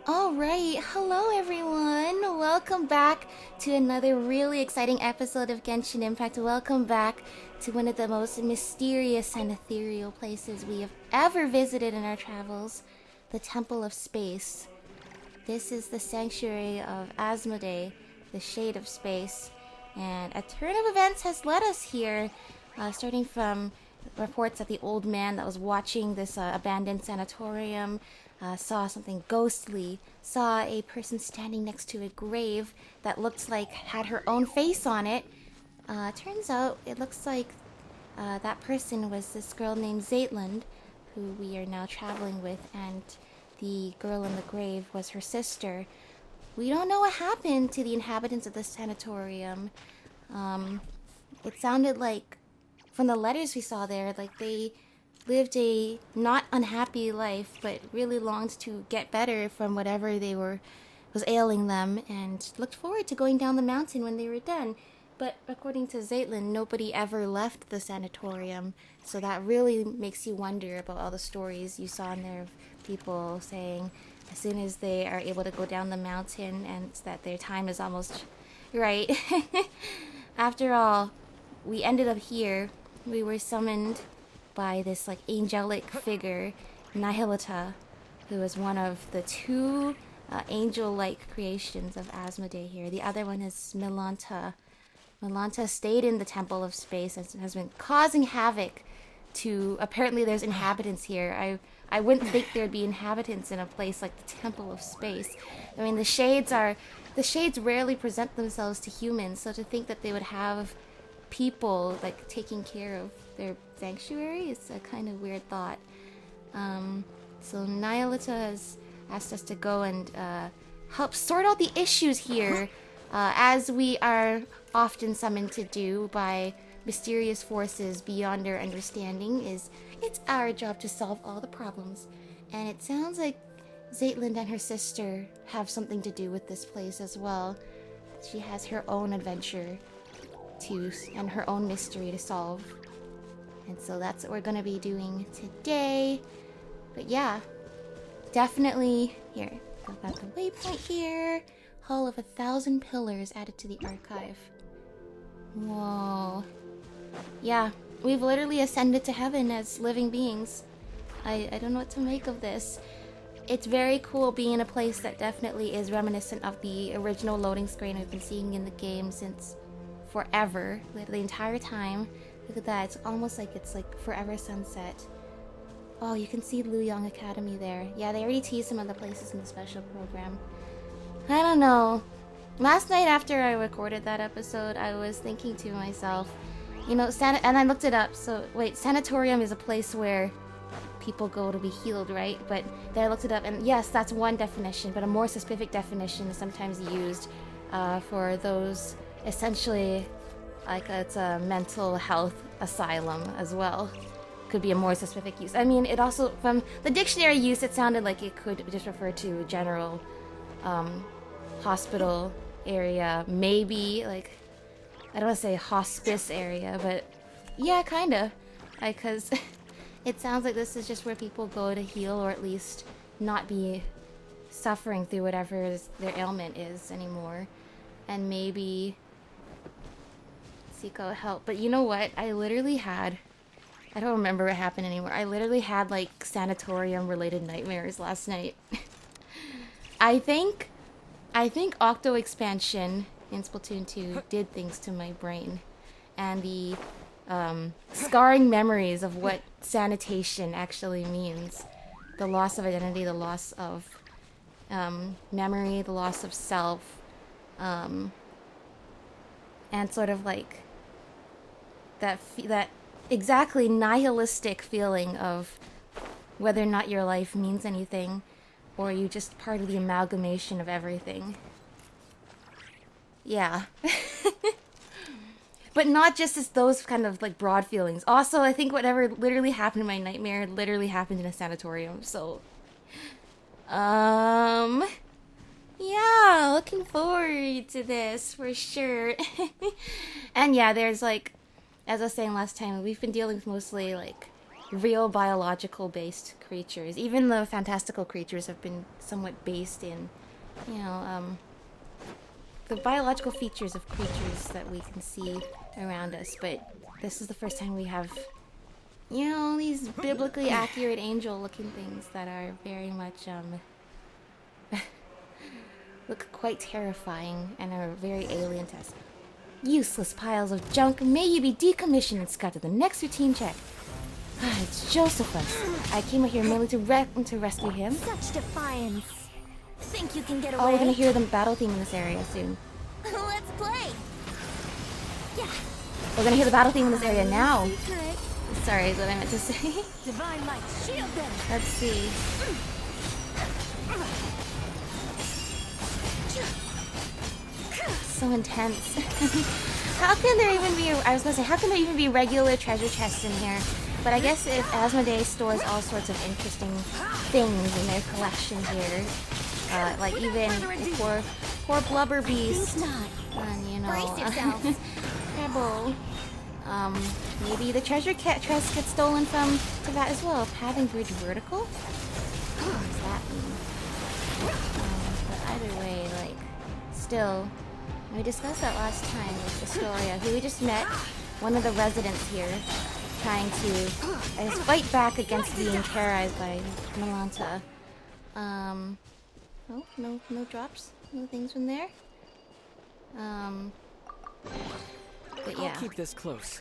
Alright, hello everyone! Welcome back to another really exciting episode of Genshin Impact. Welcome back to one of the most mysterious and ethereal places we have ever visited in our travels, the Temple of Space. This is the sanctuary of Asmodee, the Shade of Space, and a turn of events has led us here, starting from reports that the old man that was watching this abandoned sanatorium saw something ghostly, saw a person standing next to a grave that looked like had her own face on it. Turns out it looks like that person was this girl named Zaytland, who we are now traveling with, and the girl in the grave was her sister. We don't know what happened to the inhabitants of the sanatorium. It sounded like, from the letters we saw there, like they lived a not unhappy life, but really longed to get better from whatever was ailing them, and looked forward to going down the mountain when they were done. But according to Zaytland, nobody ever left the sanatorium, so that really makes you wonder about all the stories you saw in there of people saying as soon as they are able to go down the mountain and that their time is almost right. After all, we ended up here. We were summoned by this angelic figure, Nihilita, who is one of the two angel-like creations of Asmodee here. The other one is Milanta. Milanta stayed in the Temple of Space and has been causing havoc to... Apparently there's inhabitants here. I wouldn't think there'd be inhabitants in a place like the Temple of Space. I mean, the Shades rarely present themselves to humans, so to think that they would have people taking care of their sanctuary is a kind of weird thought. So Nihilita has asked us to go and help sort out the issues here, as we are often summoned to do by mysterious forces beyond our understanding. It's our job to solve all the problems, and it sounds like Zaytland and her sister have something to do with this place as well. She has her own adventure and her own mystery to solve. And so that's what we're going to be doing today. But yeah, definitely here. I've got the waypoint here. Hull of 1,000 pillars added to the archive. Whoa. Yeah, we've literally ascended to heaven as living beings. I don't know what to make of this. It's very cool being in a place that definitely is reminiscent of the original loading screen we've been seeing in the game since forever, the entire time. Look at that, it's almost like it's forever sunset. Oh, you can see Luyang Academy there. Yeah, they already teased some of the places in the special program. I don't know. Last night after I recorded that episode, I was thinking to myself, and I looked it up. So wait, sanatorium is a place where people go to be healed, right? But then I looked it up, and yes, that's one definition, but a more specific definition is sometimes used for those essentially it's a mental health asylum as well. Could be a more specific use. I mean, it also, from the dictionary use, it sounded like it could just refer to a general hospital area, maybe I don't want to say hospice area, but yeah, kinda, because it sounds like this is just where people go to heal, or at least not be suffering through whatever their ailment is anymore, and maybe seek out help. But you know what? I don't remember what happened anymore. I literally had sanatorium-related nightmares last night. I think Octo Expansion in Splatoon 2 did things to my brain, and the scarring memories of what sanitation actually means. The loss of identity, the loss of memory, the loss of self, and sort of that exactly nihilistic feeling of whether or not your life means anything, or you just part of the amalgamation of everything. Yeah. But not just as those kind of broad feelings. Also, I think whatever literally happened in my nightmare literally happened in a sanatorium, so yeah, looking forward to this for sure. And yeah, there's as I was saying last time, we've been dealing with mostly real biological-based creatures. Even the fantastical creatures have been somewhat based in, you know, the biological features of creatures that we can see around us. But this is the first time we have, you know, these biblically accurate angel-looking things that are very much, look quite terrifying and are very alien to us. Useless piles of junk. May you be decommissioned and scattered to the next routine check. It's Josephus. I came out here merely to rescue him. Such defiance. Think you can get away? Oh, we're gonna hear the battle theme in this area soon. Let's play. Yeah. We're gonna hear the battle theme in this area now. Secret. Sorry, is what I meant to say. Divine light, shield them. Let's see. So intense. How can there even be, I was gonna say, how can there even be regular treasure chests in here? But I guess if Asmodee stores all sorts of interesting things in their collection here, like even poor Blubber Beast, and you know, Pebble, maybe the treasure chest gets stolen from Teyvat as well. Pathing Bridge Vertical? What does that mean? But either way, like, still, we discussed that last time with Astoria, who we just met, one of the residents here, trying to, I guess, fight back against being terrorized by Malanta. Oh, no drops? No things from there? But yeah. I'll keep this close.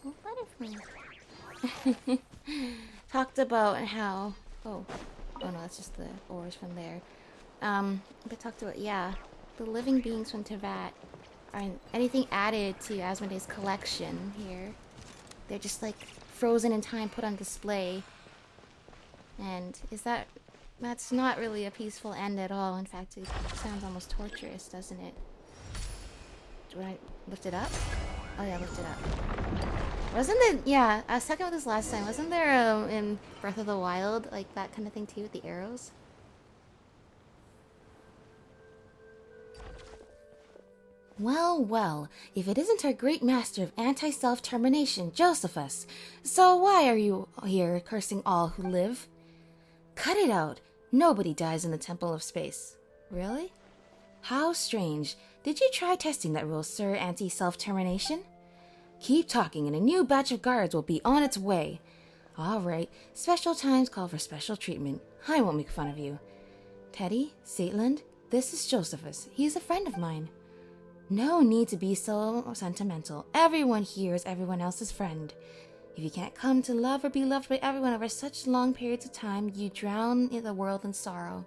Oh, butterfly. Talked about how, oh no, that's just the ores from there. But talked about, yeah, the living beings from Teyvat aren't anything added to Asmodee's collection here. They're just like frozen in time, put on display. And that's not really a peaceful end at all. In fact, it sounds almost torturous, doesn't it? Do I lift it up? Oh yeah, lift it up. Wasn't it, yeah, I was talking about this last time. Wasn't there in Breath of the Wild, like that kind of thing too with the arrows? Well, well, if it isn't our great master of anti-self-termination, Josephus. So why are you here cursing all who live? Cut it out. Nobody dies in the Temple of Space. Really? How strange. Did you try testing that rule, Sir Anti-Self-Termination? Keep talking and a new batch of guards will be on its way. Alright, special times call for special treatment. I won't make fun of you. Teddy, Saitland, this is Josephus. He's a friend of mine. No need to be so sentimental. Everyone here is everyone else's friend. If you can't come to love or be loved by everyone over such long periods of time, you drown in the world in sorrow.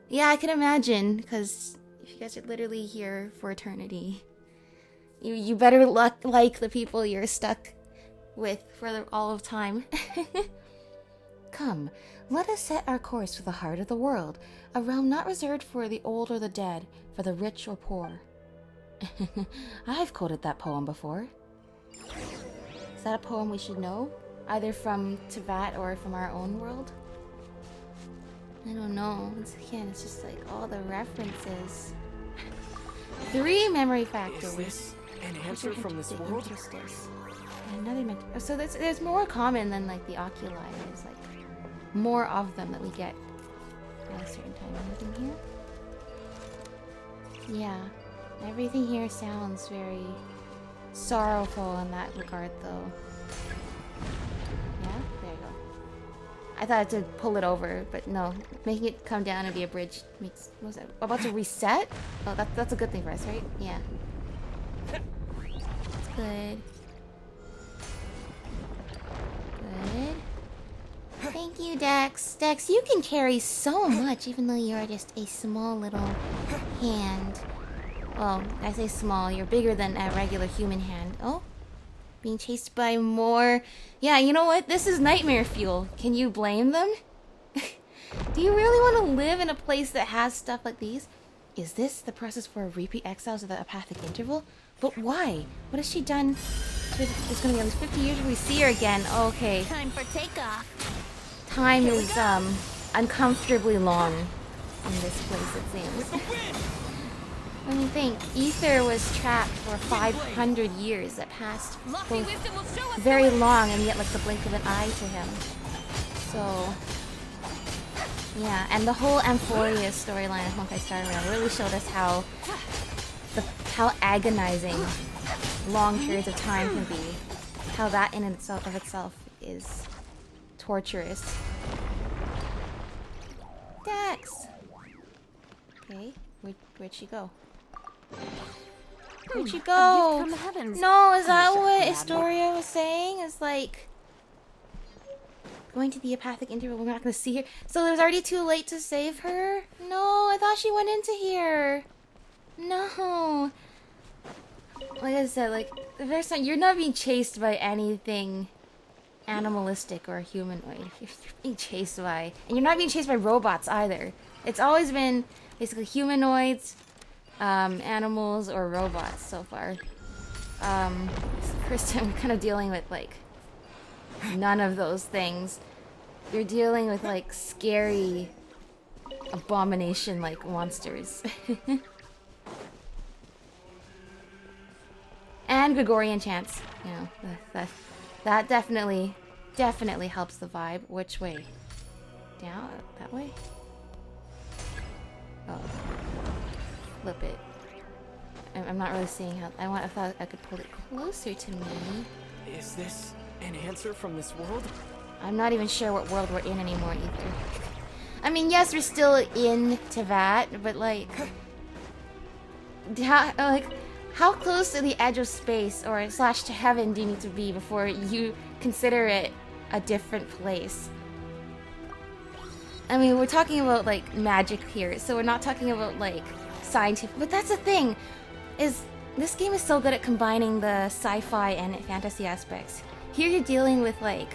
Yeah, I can imagine, because if you guys are literally here for eternity, you better like the people you're stuck with for all of time. Come, let us set our course for the heart of the world, a realm not reserved for the old or the dead, for the rich or poor. I've quoted that poem before. Is that a poem we should know? Either from Teyvat or from our own world? I don't know. It's just like all the references. 3 memory factors. Is this an answer from this world? And another so there's more common than like the oculi. There's like more of them that we get at a certain time. Anything here? Yeah. Everything here sounds very sorrowful in that regard, though. Yeah? There you go. I thought I had to pull it over, but no. Making it come down and be a bridge makes... What was that? About to reset? Oh, that's a good thing for us, right? Yeah. That's good. Good. Thank you, Dex. Dex, you can carry so much, even though you are just a small little hand. Well, I say small, you're bigger than a regular human hand. Oh, being chased by more... Yeah, you know what? This is nightmare fuel. Can you blame them? Do you really want to live in a place that has stuff like these? Is this the process for repeat exiles of the apathic interval? But why? What has she done? It's gonna be at least 50 years before we see her again. Okay. Time for takeoff. Time is, uncomfortably long in this place, it seems. I mean, think. Ether was trapped for 500 years that passed. Lofty wisdom will show us Very the way. long, and yet like the blink of an eye to him. So... yeah, and the whole Amphoria storyline of Honkai Star Rail really showed us how agonizing long periods of time can be. How that in itself of itself is torturous. Dex! Okay, where'd she go? Where'd she A gift go? from the heavens. No, is that Shut what the Astoria was saying? Is like... going to the apathic interval, we're not gonna see her. So it was already too late to save her? No, I thought she went into here. No. Like I said, like, the first time, you're not being chased by anything animalistic or humanoid. You're being chased by... and you're not being chased by robots either. It's always been basically humanoids, animals, or robots so far. It's the first time we're kind of dealing with, like, none of those things. You're dealing with, like, scary abomination-like monsters. And Gregorian chants. You know, that definitely helps the vibe. Which way? Down? That way? Oh. Flip it. I'm not really seeing how... I thought I could pull it closer to me. Is this an answer from this world? I'm not even sure what world we're in anymore either. I mean, yes, we're still in Teyvat, but like... how close to the edge of space or slash to heaven do you need to be before you consider it a different place? I mean, we're talking about like magic here, so we're not talking about like scientific. But that's the thing, is this game is so good at combining the sci-fi and fantasy aspects. Here you're dealing with like,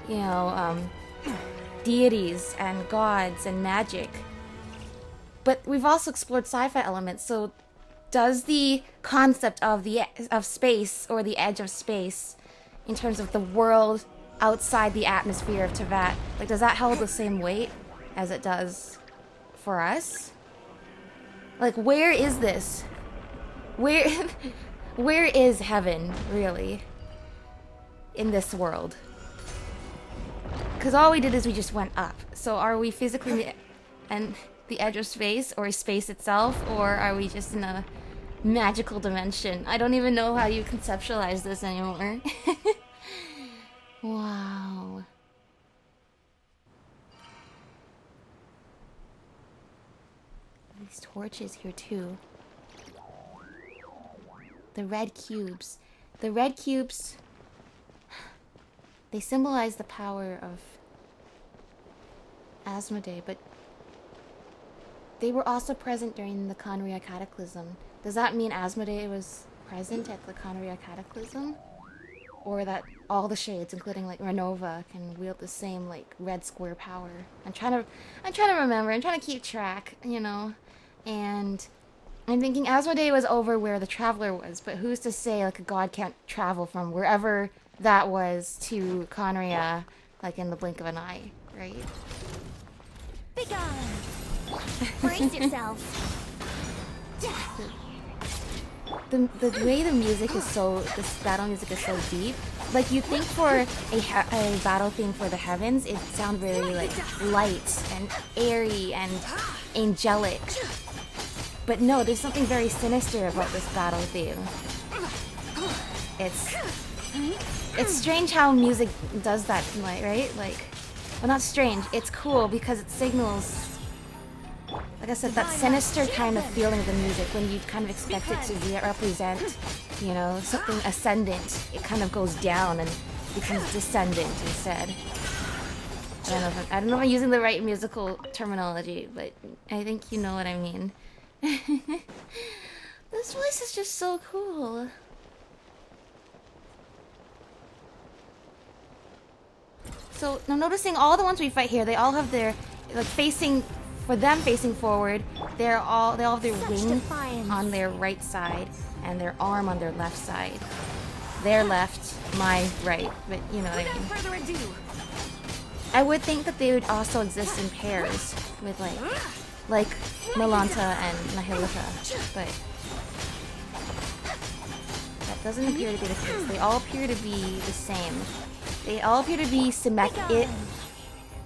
you know, deities and gods and magic. But we've also explored sci-fi elements, so does the concept of space or the edge of space in terms of the world outside the atmosphere of Teyvat, like does that hold the same weight as it does for us? Like where is this? Where is heaven really in this world? Because all we did is we just went up. So are we physically and the edge of space or space itself, or are we just in a magical dimension? I don't even know how you conceptualize this anymore. Wow. These torches here too. The red cubes. The red cubes, they symbolize the power of Asmodee, but they were also present during the Khaenri'ah Cataclysm. Does that mean Asmodee was present at the Khaenri'ah Cataclysm? Or that all the shades, including like Renova, can wield the same like red square power? I'm trying to remember. I'm trying to keep track, you know. And I'm thinking Asmodee was over where the Traveler was, but who's to say like a god can't travel from wherever that was to Khaenri'ah, like in the blink of an eye, right? Be gone. Brace yourself. The way the music is so, this battle music is so deep. Like you think for a battle theme for the heavens, it sounds very like light and airy and angelic. But no, there's something very sinister about this battle theme. It's strange how music does that, right? Like, well, not strange. It's cool because it signals, like I said, that sinister kind of feeling of the music when you kind of expect it to represent, you know, something ascendant. It kind of goes down and becomes descendant instead. I don't know if I'm using the right musical terminology, but I think you know what I mean. This voice is just so cool. So now noticing all the ones we fight here, they all have their like facing forward. They all have their wing on their right side and their arm on their left side. Their left, my right, but you know what I mean. Further ado. I would think that they would also exist in pairs with like like Melanta and Nihilita, but that doesn't appear to be the case. They all appear to be the same. They all appear to be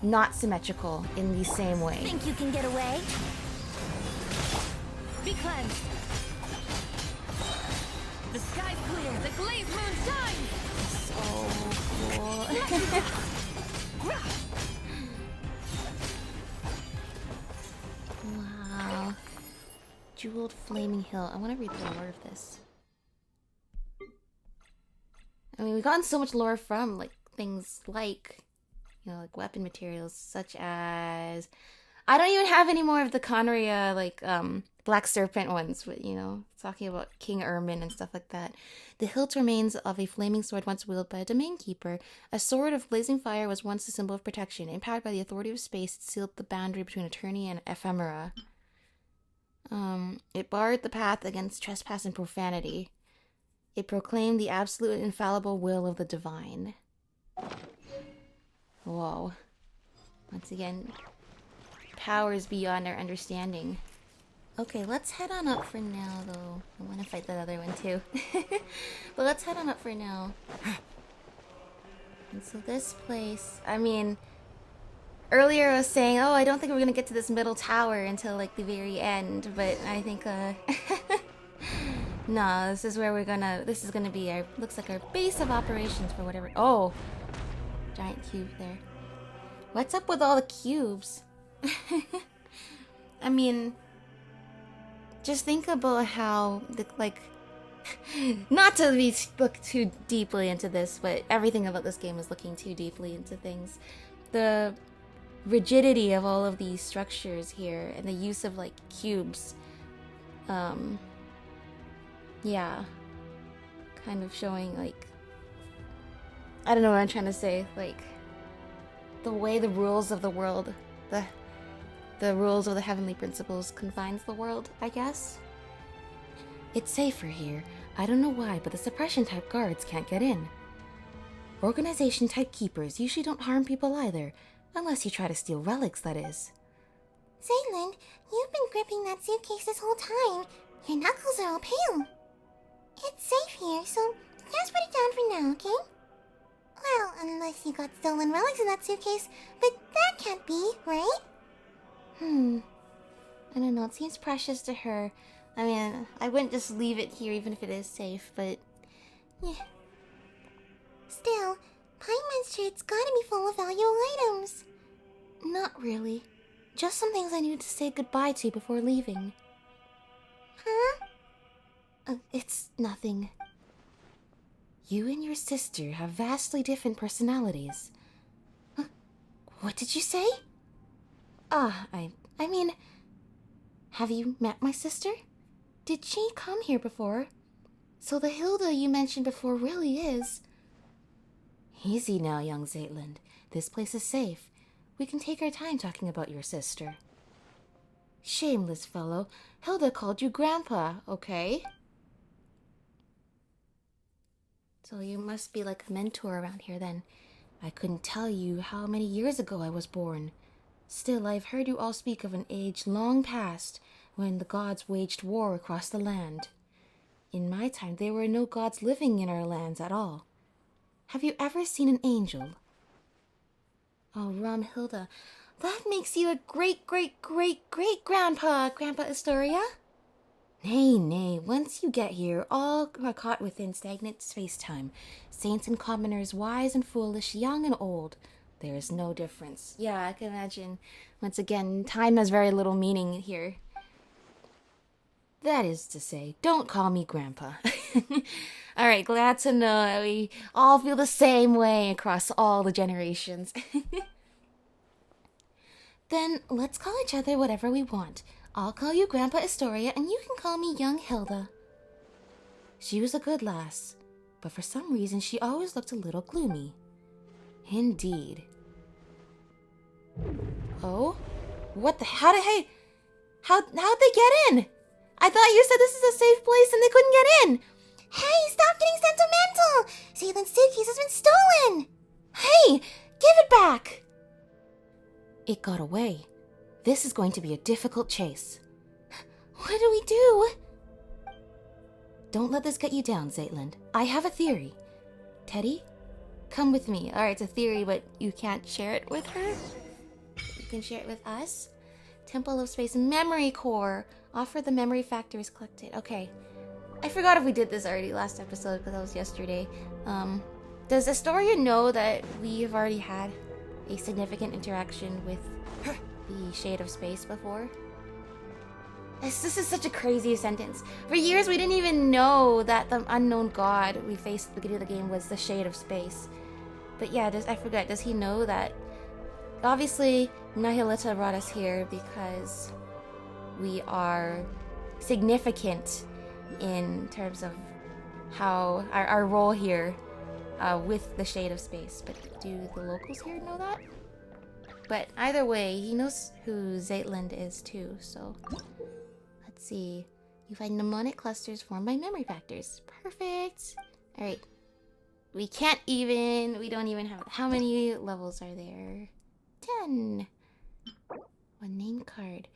not symmetrical in the same way. Think you can get away? Be cleansed. The sky's clear. The glazed moon shines. So cool. Wow. Jeweled Flaming Hill. I want to read the lore of this. I mean, we've gotten so much lore from, like, things like, you know, like weapon materials such as... I don't even have any more of the Conria, like, Black Serpent ones, with, you know, talking about King Ermin and stuff like that. The hilt remains of a flaming sword once wielded by a domain keeper. A sword of blazing fire was once a symbol of protection. Empowered by the authority of space, it sealed the boundary between eternity and ephemera. It barred the path against trespass and profanity. It proclaimed the absolute and infallible will of the divine. Whoa. Once again, powers beyond our understanding. Okay, let's head on up for now, though. I want to fight that other one, too. But let's head on up for now. And so this place... I mean... Earlier I was saying, oh, I don't think we're going to get to this middle tower until, like, the very end. But I think, no, this is where we're gonna... This is gonna be our... Looks like our base of operations for whatever... Oh! Giant cube there. What's up with all the cubes? I mean... Just think about how, like, not to look too deeply into this, but everything about this game is looking too deeply into things. The rigidity of all of these structures here, and the use of, like, cubes. Yeah. Kind of showing, like, I don't know what I'm trying to say, like, the way the rules of the world, the rules of the heavenly principles confines the world, I guess. It's safer here. I don't know why, but the suppression-type guards can't get in. Organization-type keepers usually don't harm people either, unless you try to steal relics, that is. Zayland, you've been gripping that suitcase this whole time. Your knuckles are all pale. It's safe here, so just put it down for now, okay? Well, unless you got stolen relics in that suitcase, but that can't be, right? I don't know, it seems precious to her. I mean, I wouldn't just leave it here even if it is safe, but... yeah. Still, Pine Street's gotta be full of valuable items. Not really. Just some things I needed to say goodbye to before leaving. Huh? It's nothing. You and your sister have vastly different personalities. What did you say? I mean... Have you met my sister? Did she come here before? So the Hilda you mentioned before really is... Easy now, young Zaytland. This place is safe. We can take our time talking about your sister. Shameless fellow. Hilda called you Grandpa, okay? So you must be like a mentor around here then. I couldn't tell you how many years ago I was born. Still, I've heard you all speak of an age long past when the gods waged war across the land. In my time, there were no gods living in our lands at all. Have you ever seen an angel? Oh, Hilda, that makes you a great-great-great-great-grandpa, Grandpa Astoria. Nay, once you get here, all are caught within stagnant space-time. Saints and commoners, wise and foolish, young and old. There is no difference. Yeah, I can imagine. Once again, time has very little meaning here. That is to say, don't call me Grandpa. Alright, glad to know that we all feel the same way across all the generations. Then, let's call each other whatever we want. I'll call you Grandpa Astoria, and you can call me Young Hilda. She was a good lass, but for some reason she always looked a little gloomy. Indeed. Oh? What the... How'd they get in? I thought you said this is a safe place and they couldn't get in. Hey, stop getting sentimental! Zayland's suitcase has been stolen! Hey, give it back! It got away. This is going to be a difficult chase. What do we do? Don't let this get you down, Zaytland. I have a theory. Teddy, come with me. Alright, it's a theory, but you can't share it with her. You can share it with us. Temple of Space Memory Core. Offer the memory factors collected. Okay. I forgot if we did this already last episode because that was yesterday. Does Astoria know that we have already had a significant interaction with the Shade of Space before? This is such a crazy sentence. For years we didn't even know that the unknown god we faced at the beginning of the game was the Shade of Space. But yeah, I forgot. Does he know that? Obviously, Nihilita brought us here because we are significant in terms of how our role here with the Shade of Space. But do the locals here know that? But either way, he knows who Zaytland is too, so... Let's see. You find mnemonic clusters formed by memory factors. Perfect! Alright. We don't even have... How many levels are there? 10! One name card.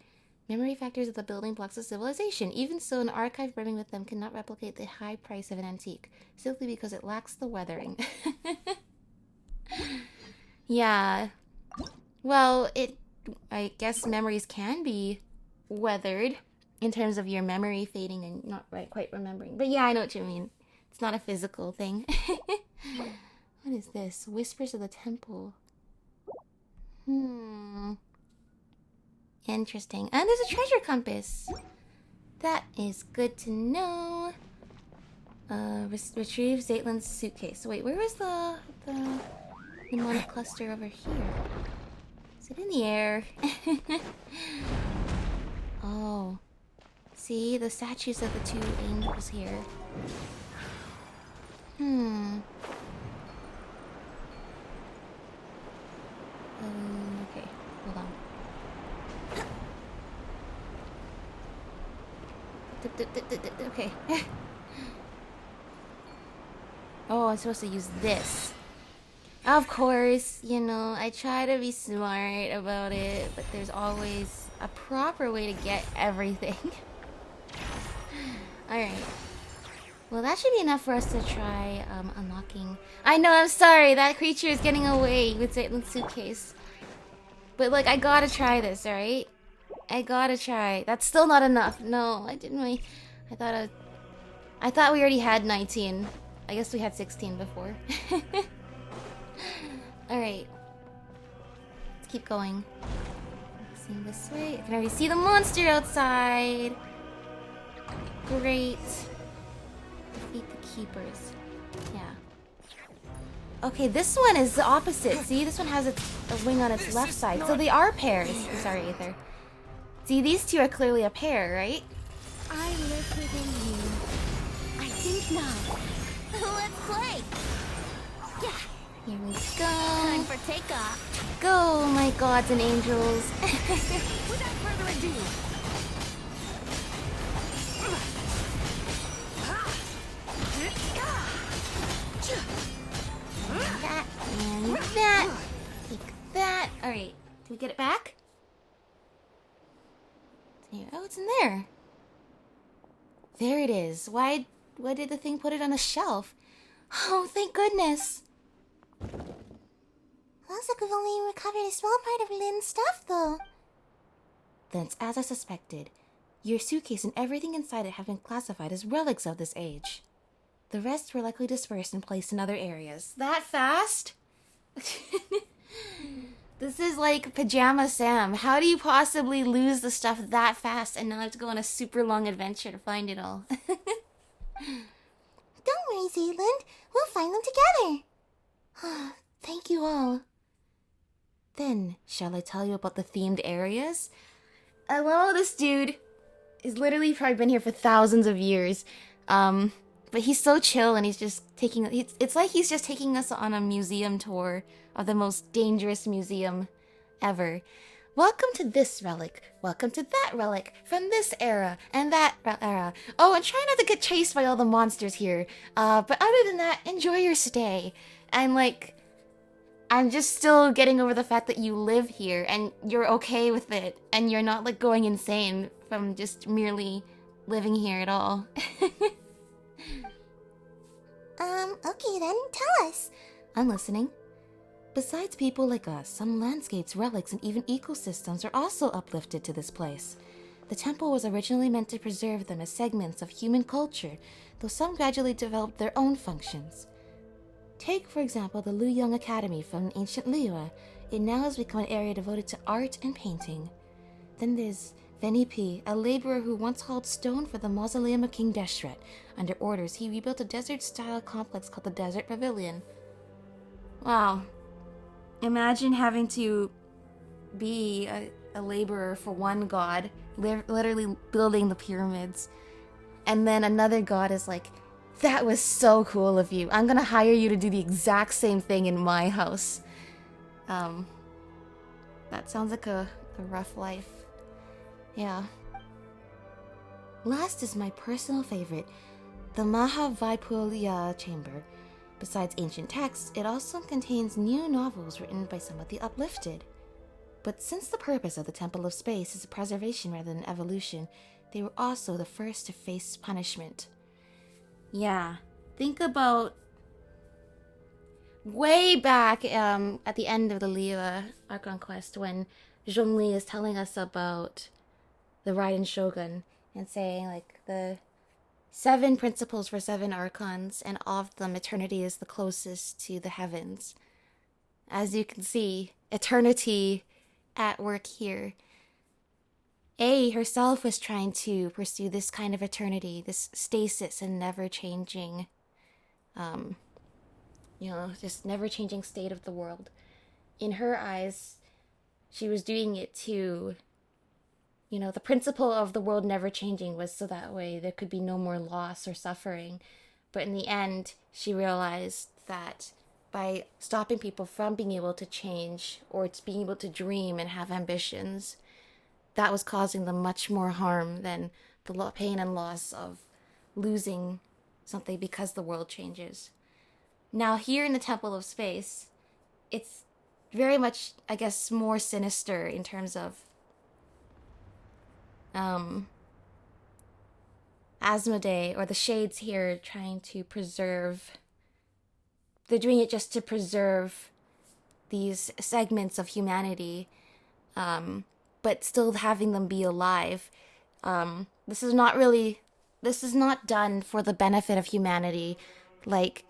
Memory factors of the building blocks of civilization. Even so, an archive brimming with them cannot replicate the high price of an antique, simply because it lacks the weathering. Yeah. Well, I guess memories can be weathered in terms of your memory fading and not quite remembering. But yeah, I know what you mean. It's not a physical thing. What is this? Whispers of the Temple. Interesting. And there's a treasure compass. That is good to know. Retrieve Zaytland's suitcase. Wait, where was the mnemonic cluster over here? Is it in the air? Oh. See, the statues of the two angels here. Okay, hold on. Okay. Oh, I'm supposed to use this. Of course, you know, I try to be smart about it, but there's always a proper way to get everything. Alright. Well, that should be enough for us to try unlocking... I know, I'm sorry, that creature is getting away with Zaytland's suitcase. But, like, I gotta try this, alright? I gotta try. That's still not enough. No, I didn't really... I thought we already had 19. I guess we had 16 before. Alright. Let's keep going. Facing this way. I can already see the monster outside. Great. Defeat the keepers. Yeah. Okay, this one is the opposite. See, this one has a wing on its left side. So they are pairs. I'm sorry, Aether. See, these two are clearly a pair, right? I live within you. I think not. Let's play. Yeah. Here we Time go. for takeoff. Go, my gods and angels. Without further ado. That and that. Take that. Alright. Did we get it back? Oh, it's in there. There it is. Why did the thing put it on a shelf? Oh, thank goodness. Looks like we've only recovered a small part of Lynn's stuff, though. Then it's as I suspected. Your suitcase and everything inside it have been classified as relics of this age. The rest were likely dispersed and placed in other areas. That fast? This is like Pajama Sam. How do you possibly lose the stuff that fast and now have to go on a super long adventure to find it all? Don't worry, Zealand. We'll find them together. Thank you all. Then, shall I tell you about the themed areas? Hello, this dude is literally probably been here for thousands of years. But he's so chill and he's just taking... It's like he's just taking us on a museum tour of the most dangerous museum ever. Welcome to this relic. Welcome to that relic from this era and that era. Oh, and try not to get chased by all the monsters here. But other than that, enjoy your stay. And like... I'm just still getting over the fact that you live here and you're okay with it and you're not like going insane from just merely living here at all. Okay then, tell us. I'm listening. Besides people like us, some landscapes, relics, and even ecosystems are also uplifted to this place. The temple was originally meant to preserve them as segments of human culture, though some gradually developed their own functions. Take, for example, the Luyang Academy from ancient Liyue. It now has become an area devoted to art and painting. Then there's Venipi, a laborer who once hauled stone for the mausoleum of King Deshret. Under orders, he rebuilt a desert-style complex called the Desert Pavilion. Wow. Imagine having to be a laborer for one god, literally building the pyramids. And then another god is like, that was so cool of you. I'm gonna hire you to do the exact same thing in my house. That sounds like a rough life. Yeah. Last is my personal favorite, the Mahavaipulya Chamber. Besides ancient texts, it also contains new novels written by some of the uplifted. But since the purpose of the Temple of Space is preservation rather than evolution, they were also the first to face punishment. Yeah, think about way back at the end of the Liyue Archon Quest when Zhongli is telling us about the Raiden Shogun and saying like the 7 principles for 7 archons, and of them eternity is the closest to the heavens. As you can see, eternity at work here. A herself was trying to pursue this kind of eternity, this stasis and never-changing, just never-changing state of the world. In her eyes, she was doing it to, the principle of the world never changing was so that way there could be no more loss or suffering. But in the end, she realized that by stopping people from being able to change or it's being able to dream and have ambitions, that was causing them much more harm than the pain and loss of losing something because the world changes. Now, here in the Temple of Space, it's very much, I guess, more sinister in terms of Asmodee, or the Shades here, trying to preserve. They're doing it just to preserve these segments of humanity, but still having them be alive. This is not done for the benefit of humanity, like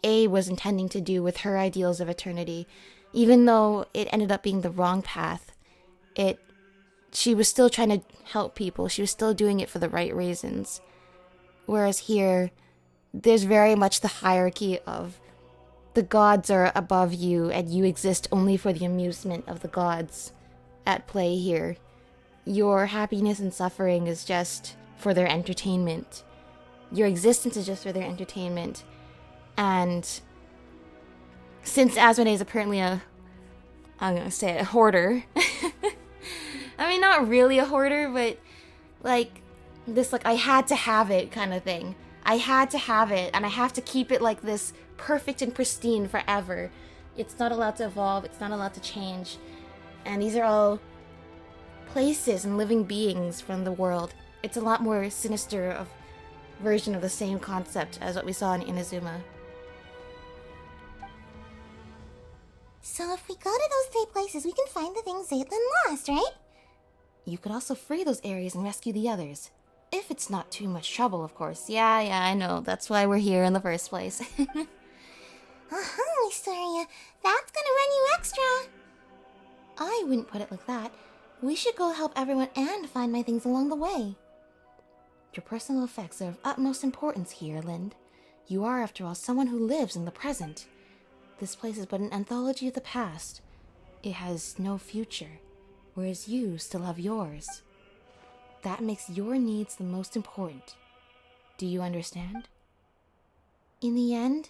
A was intending to do with her ideals of eternity. Even though it ended up being the wrong path, she was still trying to help people. She was still doing it for the right reasons. Whereas here, there's very much the hierarchy of the gods are above you and you exist only for the amusement of the gods at play here. Your happiness and suffering is just for their entertainment. Your existence is just for their entertainment. And since Asmodee is apparently I'm gonna say a hoarder. I mean, not really a hoarder, but like this, like, I had to have it kind of thing. I had to have it, and I have to keep it like this, perfect and pristine forever. It's not allowed to evolve, it's not allowed to change. And these are all places and living beings from the world. It's a lot more sinister of version of the same concept as what we saw in Inazuma. So if we go to those 3 places, we can find the things Zaitlin lost, right? You could also free those areas and rescue the others. If it's not too much trouble, of course. Yeah, I know. That's why we're here in the first place. Mysteria, that's gonna run you extra. I wouldn't put it like that. We should go help everyone and find my things along the way. Your personal effects are of utmost importance here, Lind. You are, after all, someone who lives in the present. This place is but an anthology of the past. It has no future, whereas you still have yours. That makes your needs the most important. Do you understand? In the end,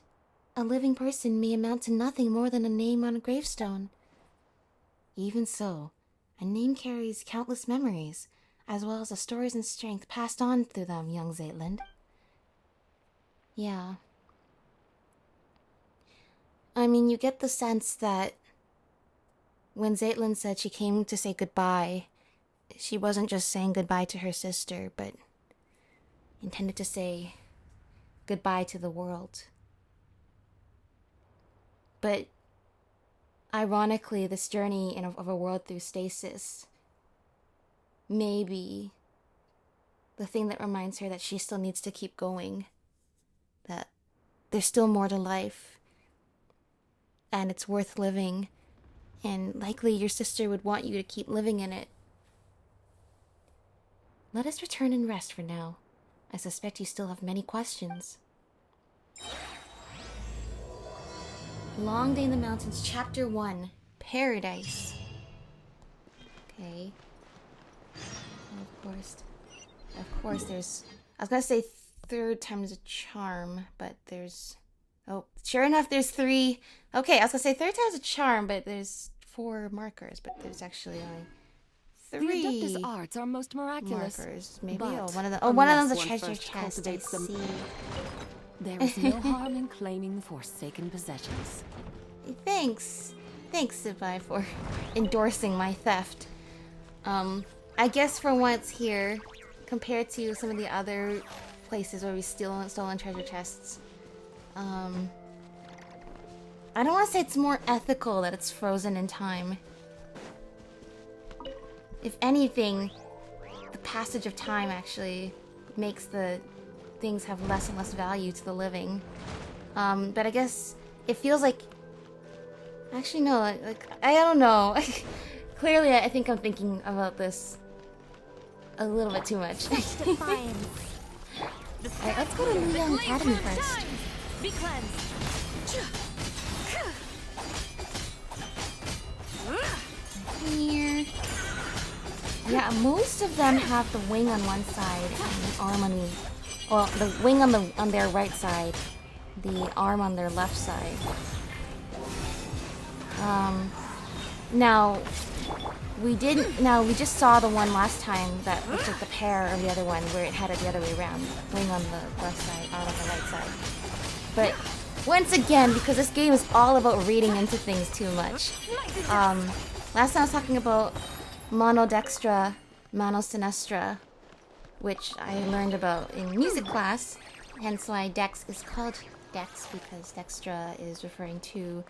a living person may amount to nothing more than a name on a gravestone. Even so, a name carries countless memories, as well as the stories and strength passed on through them, young Zaitlin. Yeah. I mean, you get the sense that when Zaitlin said she came to say goodbye, she wasn't just saying goodbye to her sister, but intended to say goodbye to the world. But ironically, this journey of a world through stasis may be the thing that reminds her that she still needs to keep going, that there's still more to life, and it's worth living, and likely your sister would want you to keep living in it. Let us return and rest for now. I suspect you still have many questions. Long Day in the Mountains, Chapter 1, Paradise. Okay. Of course, there's... I was gonna say third time's a charm, but there's... Oh, sure enough, there's 3... Okay, I was gonna say third time's a charm, but there's 4 markers, but there's actually only 3 The Adeptus arts are most miraculous. markers. Maybe, But one of them... Oh, one of them's a unless one treasure first chest, I cultivates them, see. there is no harm in claiming forsaken possessions. Thanks, Sibai, for endorsing my theft. I guess for once here, compared to some of the other places where we stolen treasure chests, I don't want to say it's more ethical that it's frozen in time. If anything, the passage of time actually makes the things have less and less value to the living. But I guess it feels like... Actually, no, like I don't know. Clearly, I think I'm thinking about this a little bit too much. Alright, let's go to Leon Academy first. Be cleansed. Here. Yeah, most of them have the wing on one side and the arm on the... Well, the wing on their right side, the arm on their left side. Now we just saw the one last time that looked like the pair of the other one where it had it the other way around. Wing on the left side, arm on the right side. But once again, because this game is all about reading into things too much. Last time I was talking about monodextra, manosinestra, which I learned about in music class, hence why dex is called dex, because dextra is referring to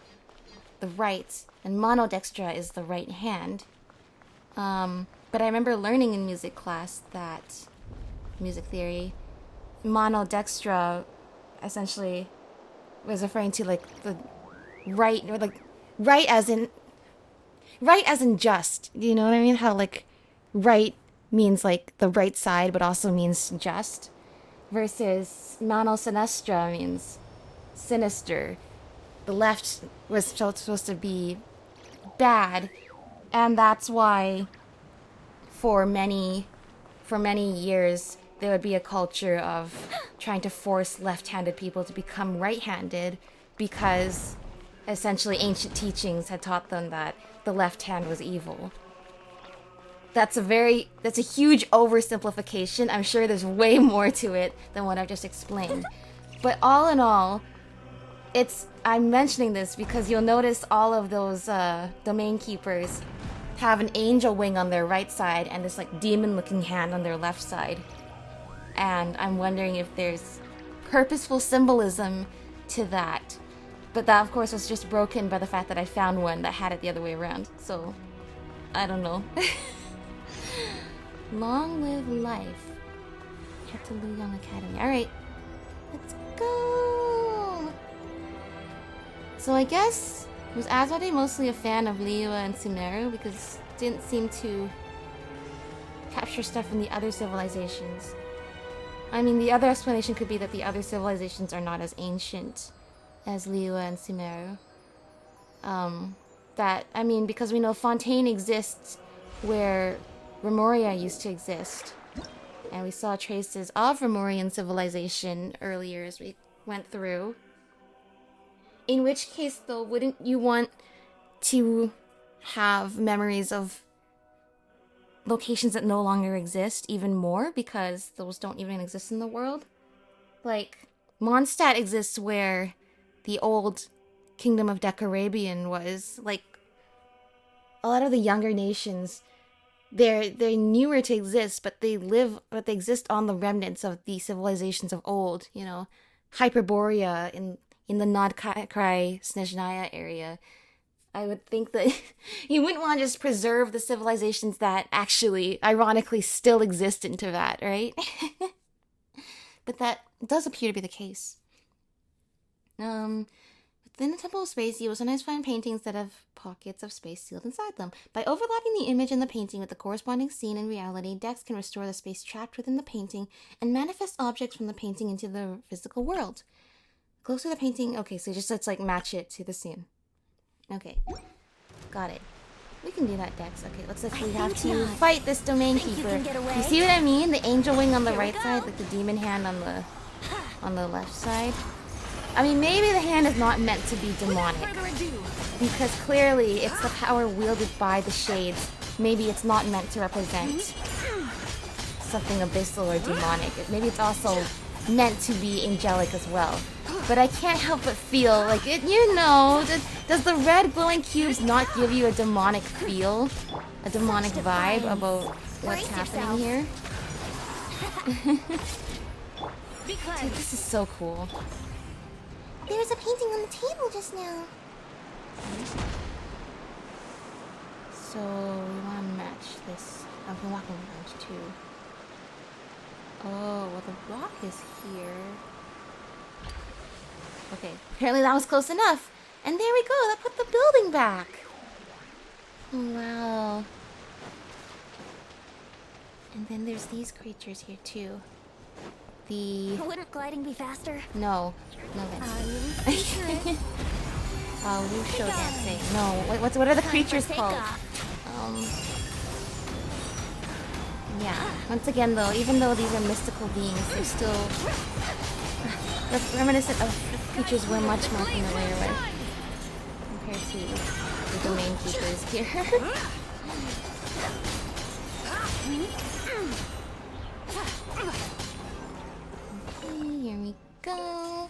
the right, and monodextra is the right hand. But I remember learning in music class that, music theory, monodextra essentially was referring to like the right, or like right as in just, you know what I mean? How like right means like the right side but also means just, versus manosinestra means sinister. The left was supposed to be bad, and that's why for many years there would be a culture of trying to force left-handed people to become right-handed, because essentially ancient teachings had taught them that the left hand was evil. That's a huge oversimplification. I'm sure there's way more to it than what I've just explained. But all in all, I'm mentioning this because you'll notice all of those domain keepers have an angel wing on their right side and this like demon-looking hand on their left side. And I'm wondering if there's purposeful symbolism to that. But that, of course, was just broken by the fact that I found one that had it the other way around. So, I don't know. Long live life. Head to Luyang Academy. Alright, let's go! So I guess, was Azade mostly a fan of Liyue and Sumeru because it didn't seem to capture stuff from the other civilizations. I mean, the other explanation could be that the other civilizations are not as ancient as Liyue and Sumeru. Because we know Fontaine exists where Remoria used to exist. And we saw traces of Remorian civilization earlier as we went through. In which case, though, wouldn't you want to have memories of locations that no longer exist even more, because those don't even exist in the world? Like, Mondstadt exists where the old kingdom of Decarabian was. Like, a lot of the younger nations, they're newer to exist, but they exist on the remnants of the civilizations of old. You know, Hyperborea in the Nodkai Snezhnaya area. I would think that you wouldn't want to just preserve the civilizations that actually, ironically, still exist in Teyvat, right? But that does appear to be the case. Within the Temple of Space, you will sometimes find paintings that have pockets of space sealed inside them. By overlapping the image in the painting with the corresponding scene in reality, Dex can restore the space trapped within the painting and manifest objects from the painting into the physical world. Close to the painting, okay, so just let's like match it to the scene. Okay, got it. We can do that, Dex. Okay, looks like we have to fight this domain keeper. You see what I mean? The angel wing on the right side, like the demon hand on the left side. I mean, maybe the hand is not meant to be demonic, because clearly it's the power wielded by the shades. Maybe it's not meant to represent something abyssal or demonic. Maybe it's also meant to be angelic as well. But I can't help but feel like it, you know, does the red glowing cubes not give you a demonic feel? A demonic vibe about what's happening here? Dude, this is so cool. There was a painting on the table just now. So we want to match this. I've been walking around too. Oh, well the block is here. Okay, apparently that was close enough. And there we go, that put the building back. Oh, wow. And then there's these creatures here too. Wouldn't gliding be faster? No, Venti. Wushu dancing. No, what are the creatures called? Yeah. Once again, though, even though these are mystical beings, they're still reminiscent of creatures we're much more familiar with compared to the domain keepers here. Okay, here we go.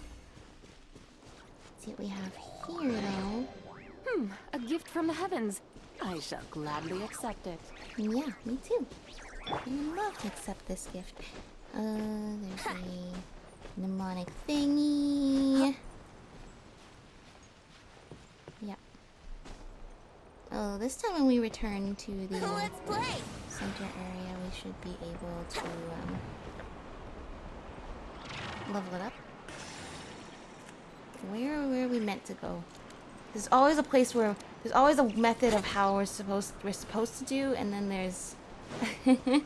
Let's see what we have here, though. A gift from the heavens. I shall gladly accept it. Yeah, me too. I would love to accept this gift. There's a mnemonic thingy. Yep. Oh, this time when we return to the center area, we should be able to level it up. Where are we meant to go? There's always a place where there's always a method of how we're supposed to do, and then there's and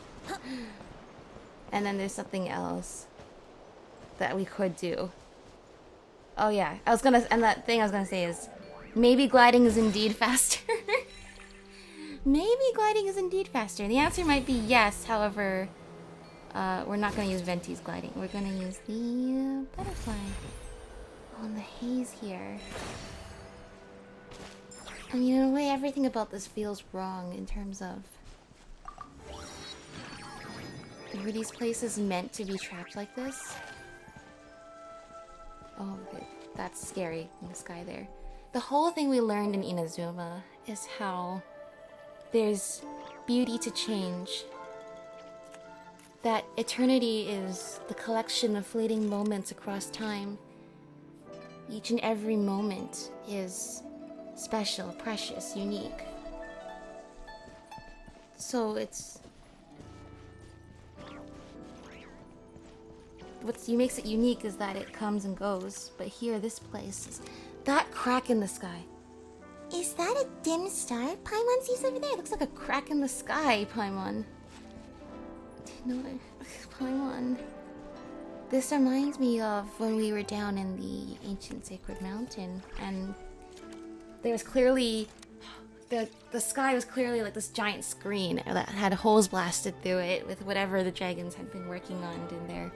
then there's something else that we could do. Oh yeah, and that thing I was gonna say is maybe gliding is indeed faster. Maybe gliding is indeed faster. The answer might be yes. However, we're not gonna use Venti's gliding. We're gonna use the butterfly. Oh, and the haze here. I mean, in a way, everything about this feels wrong in terms of... Were these places meant to be trapped like this? Oh, that's scary in the sky there. The whole thing we learned in Inazuma is how there's beauty to change. That eternity is the collection of fleeting moments across time. Each and every moment is special, precious, unique. So it's... What makes it unique is that it comes and goes. But here, this place is... That crack in the sky. Is that a dim star Paimon sees over there? It looks like a crack in the sky, Paimon. No, Paimon. This reminds me of when we were down in the ancient sacred mountain, and there was clearly the sky was clearly like this giant screen that had holes blasted through it with whatever the dragons had been working on in their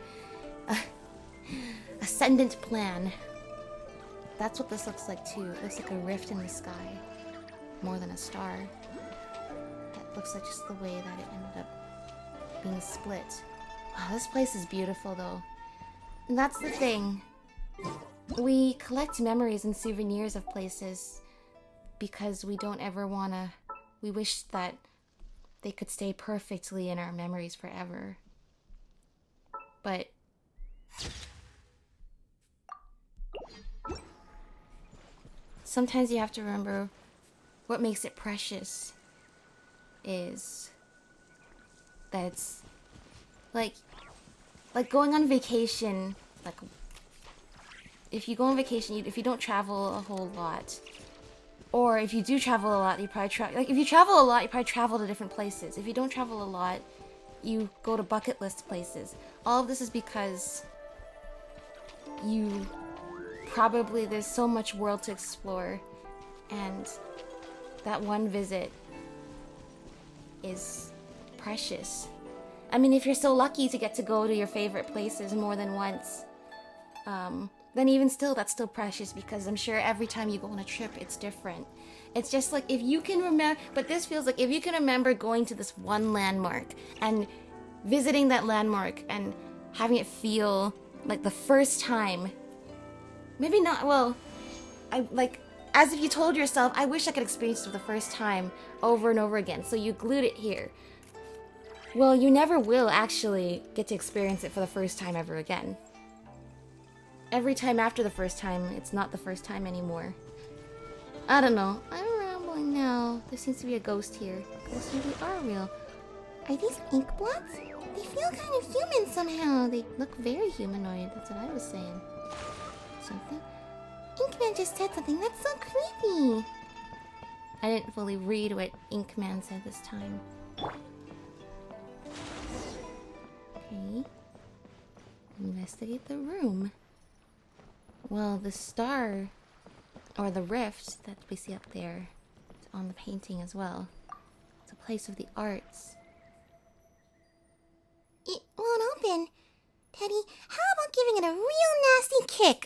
ascendant plan. That's what this looks like too. It looks like a rift in the sky, more than a star. That looks like just the way that it ended up being split. Wow, this place is beautiful though. And that's the thing. we collect memories and souvenirs of places because we don't ever wanna... We wish that they could stay perfectly in our memories forever. But... sometimes you have to remember what makes it precious is that it's like going on vacation. Like if you go on vacation, if you don't travel a whole lot, or if you do travel a lot, you probably if you travel a lot, you probably travel to different places. If you don't travel a lot, you go to bucket list places. All of this is because you probably, there's so much world to explore, and that one visit is precious. I mean, if you're so lucky to get to go to your favorite places more than once, then even still, that's still precious, because I'm sure every time you go on a trip, it's different. It's just like, if you can remember, but this feels like if you can remember going to this one landmark and visiting that landmark and having it feel like the first time. Maybe not, well, as if you told yourself, I wish I could experience it for the first time over and over again, so you glued it here. Well, you never will actually get to experience it for the first time ever again. Every time after the first time, it's not the first time anymore. I don't know. I'm rambling now. There seems to be a ghost here. Ghosts really are real. Are these ink blots? They feel kind of human somehow. They look very humanoid. That's what I was saying. Something? Inkman just said something. That's so creepy. I didn't fully read what Inkman said this time. Okay. Investigate the room. Well, the star, or the rift that we see up there, is on the painting as well. It's a place of the arts. It won't open. Teddy, how about giving it a real nasty kick?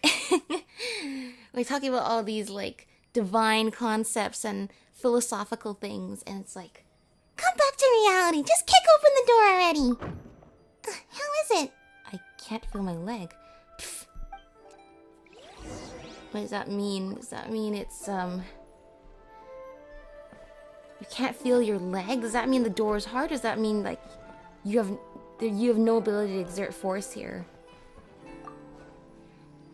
We're talking about all these, like, divine concepts and philosophical things, and it's like, come back to reality. Just kick open the door already. How is it? I can't feel my leg. Pfft. What does that mean? Does that mean it's, you can't feel your leg? Does that mean the door is hard? Does that mean, like, you have no ability to exert force here?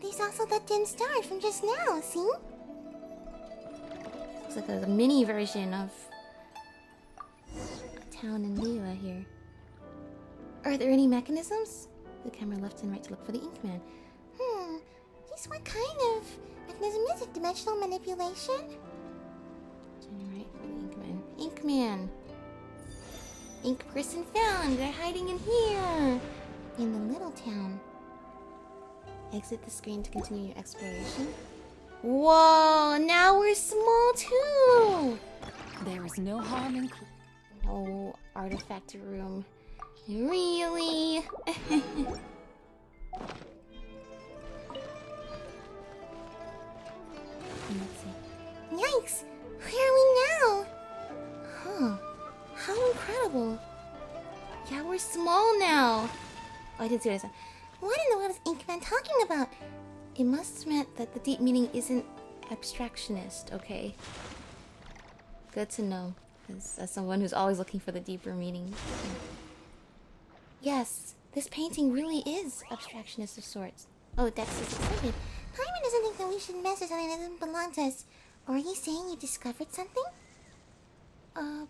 There's also that dim star from just now, see? Looks like a mini version of a town in Liyue here. Are there any mechanisms? The camera left and right to look for the Inkman. Just what kind of mechanism is it? Dimensional manipulation? Turn right for the Inkman. Inkman! Ink person found! They're hiding in here! In the little town. Exit the screen to continue your exploration. Whoa! Now we're small too! There is no harm in... No artifact room. Really? Let's see. Yikes! Where are we now? Huh. How incredible. Yeah, we're small now. Oh, I didn't see what I said. What in the world is Inkman talking about? It must have meant that the deep meaning isn't abstractionist, okay? Good to know, as someone who's always looking for the deeper meaning. Yes, this painting really is abstractionist of sorts. Oh, Dex is excited. Paimon doesn't think that we should mess with something that doesn't belong to us. Or are you saying you discovered something?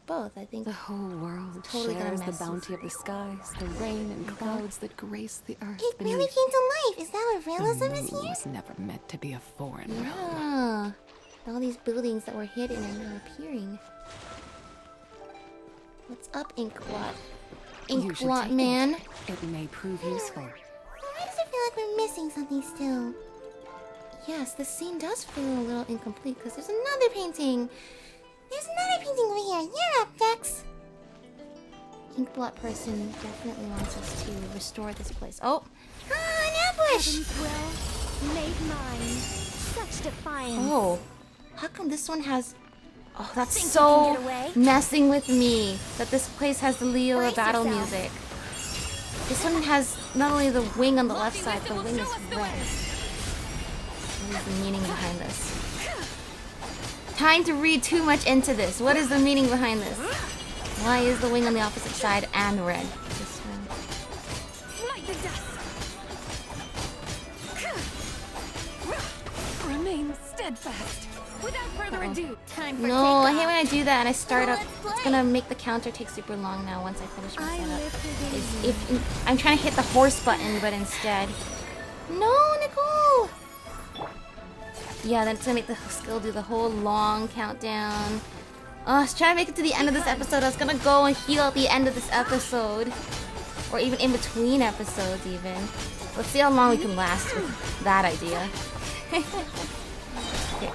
Both, I think. The whole world Totally gonna shares mess the bounty of the skies, the rain and clouds that grace the earth It beneath. really came to life. Is that what The realism is moon here? was never meant to be a foreign realm. Yeah. All these buildings that were hidden are now appearing. What's up, Inkblot? You should Inkblot take man. It may prove useful. Why does it feel like we're missing something still? Yes, this scene does feel a little incomplete because there's another painting. There's another painting over here. You're up, Dex. Inkblot person definitely wants us to restore this place. Oh! Ah, an ambush! Heaven's will made mine. Such defiance. Oh. How come this one has... Oh, that's Think you so can get away? messing with me. That this place has the Liyue Brace battle yourself. music. This one has not only the wing on the left side, the wing is red. is the meaning behind this? Time to read too much into this. What is the meaning behind this? Why is the wing on the opposite side and red? Smite the dust. Remain steadfast. Without further ado, time for No, I hate takeoff. when I do that and I start Well, up. let's It's play. gonna make the counter take super long now once I finish my I setup. lifted Is in if I'm trying to hit the horse button, but instead, no, Nicole. Yeah, then it's gonna make the skill do the whole long countdown. Oh, I was trying to make it to the end of this episode. I was gonna go and heal at the end of this episode, or even in between episodes. Even. Let's see how long we can last with that idea. Okay.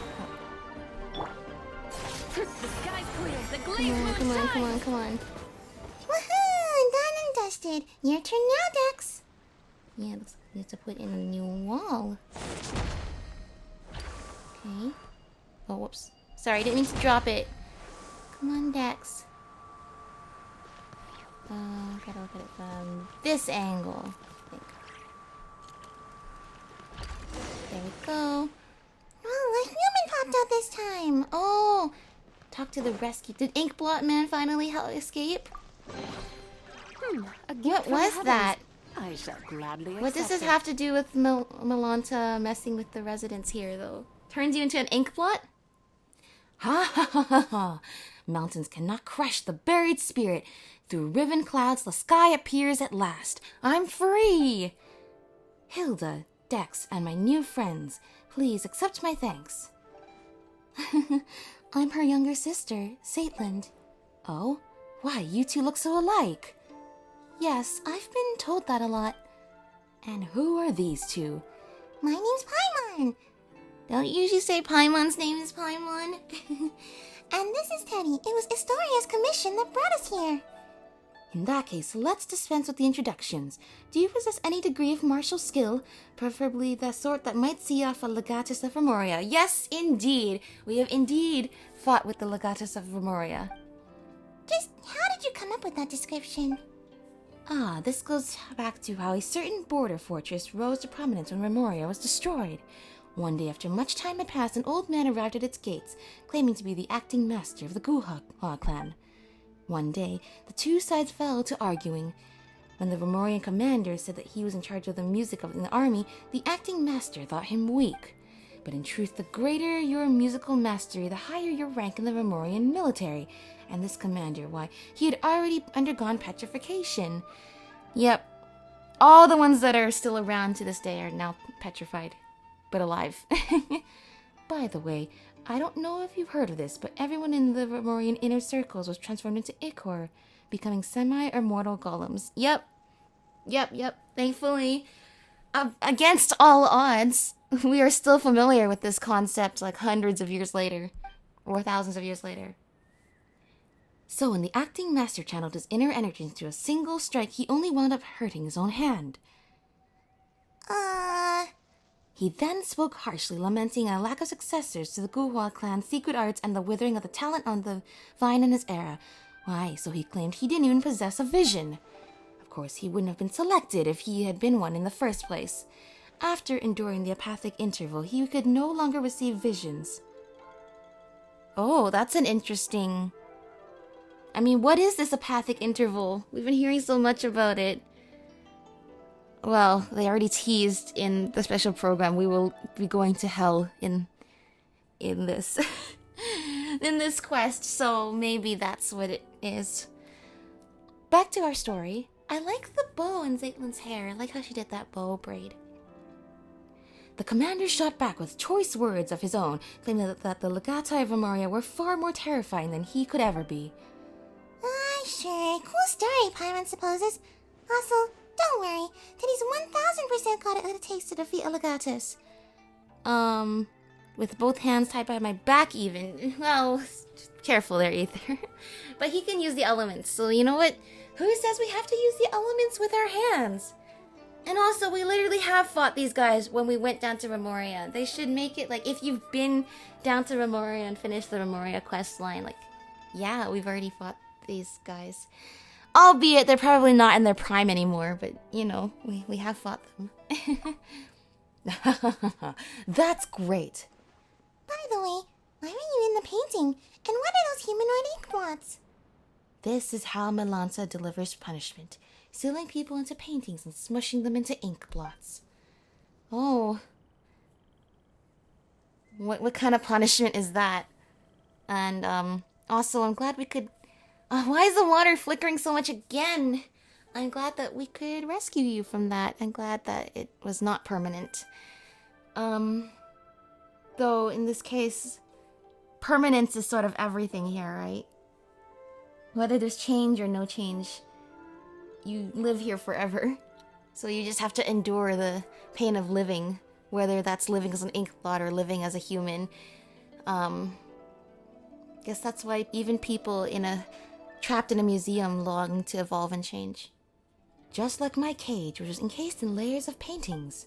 The sky's clear. The Come glaze on, moon come on, come shines. on, come on. Woohoo! Done and dusted. Your turn now, Dex. Yeah, looks like we have to put in a new wall. Okay. Oh, whoops. Sorry, I didn't mean to drop it. Come on, Dex. Gotta look at it from this angle, I think. There we go. Oh, a human popped out this time. Oh! Talk to the rescue. Did Inkblot Man finally escape? A gift What from was heavens. that? I shall gladly What does accept this have to do with Melanta messing with the residents here, though? Turns you into an inkblot? Ha ha ha ha ha! Mountains cannot crush the buried spirit. Through riven clouds, the sky appears at last. I'm free! Hilda, Dex, and my new friends, please accept my thanks. I'm her younger sister, Saitland. Oh? Why, you two look so alike. Yes, I've been told that a lot. And who are these two? My name's Paimon. Don't you usually say Paimon's name is Paimon? And this is Teddy. It was Istoria's commission that brought us here. In that case, let's dispense with the introductions. Do you possess any degree of martial skill, preferably the sort that might see off a Legatus of Remoria? Yes, indeed. We have indeed fought with the Legatus of Remoria. Just how did you come up with that description? Ah, this goes back to how a certain border fortress rose to prominence when Remoria was destroyed. One day after much time had passed, an old man arrived at its gates, claiming to be the acting master of the Guha clan. One day, the two sides fell to arguing. When the Remorian commander said that he was in charge of the music of the army, the acting master thought him weak. But in truth, the greater your musical mastery, the higher your rank in the Remorian military. And this commander, why, he had already undergone petrification. Yep, all the ones that are still around to this day are now petrified, but alive. By the way, I don't know if you've heard of this, but everyone in the Remorian inner circles was transformed into Ichor, becoming semi or mortal golems. Yep. Thankfully, against all odds, we are still familiar with this concept like hundreds of years later, or thousands of years later. So when the acting master channeled his inner energy into a single strike, he only wound up hurting his own hand. He then spoke harshly, lamenting a lack of successors to the Guhua clan's secret arts and the withering of the talent on the vine in his era. Why, so he claimed he didn't even possess a vision. Of course, he wouldn't have been selected if he had been one in the first place. After enduring the apathic interval, he could no longer receive visions. Oh, that's an interesting... I mean, what is this apathic interval? We've been hearing so much about it. Well, they already teased in the special program we will be going to hell in this in this quest, so maybe that's what it is. Back to our story. I like the bow in Zaitlin's hair. I like how she did that bow braid. The commander shot back with choice words of his own, claiming that the Legati of Remoria were far more terrifying than he could ever be. Sure. Cool story, Paimon supposes. Also, don't worry. Teddy's 1000% got what it takes to defeat a Legatus. With both hands tied behind my back even. Well, careful there, Ether. But he can use the elements, so you know what? Who says we have to use the elements with our hands? And also, we literally have fought these guys when we went down to Remoria. They should make it, like, if you've been down to Remoria and finished the Remoria quest line, like, yeah, we've already fought these guys. Albeit they're probably not in their prime anymore, but, you know, we have fought them. That's great. By the way, why are you in the painting? And what are those humanoid ink blots? This is how Melanza delivers punishment, sealing people into paintings and smushing them into ink blots. Oh. What kind of punishment is that? And, also, I'm glad we could... why is the water flickering so much again? I'm glad that we could rescue you from that. I'm glad that it was not permanent. Though, in this case, permanence is sort of everything here, right? Whether there's change or no change, you live here forever. So you just have to endure the pain of living, whether that's living as an ink blot or living as a human. Guess that's why even people trapped in a museum long to evolve and change. Just like my cage, which was encased in layers of paintings.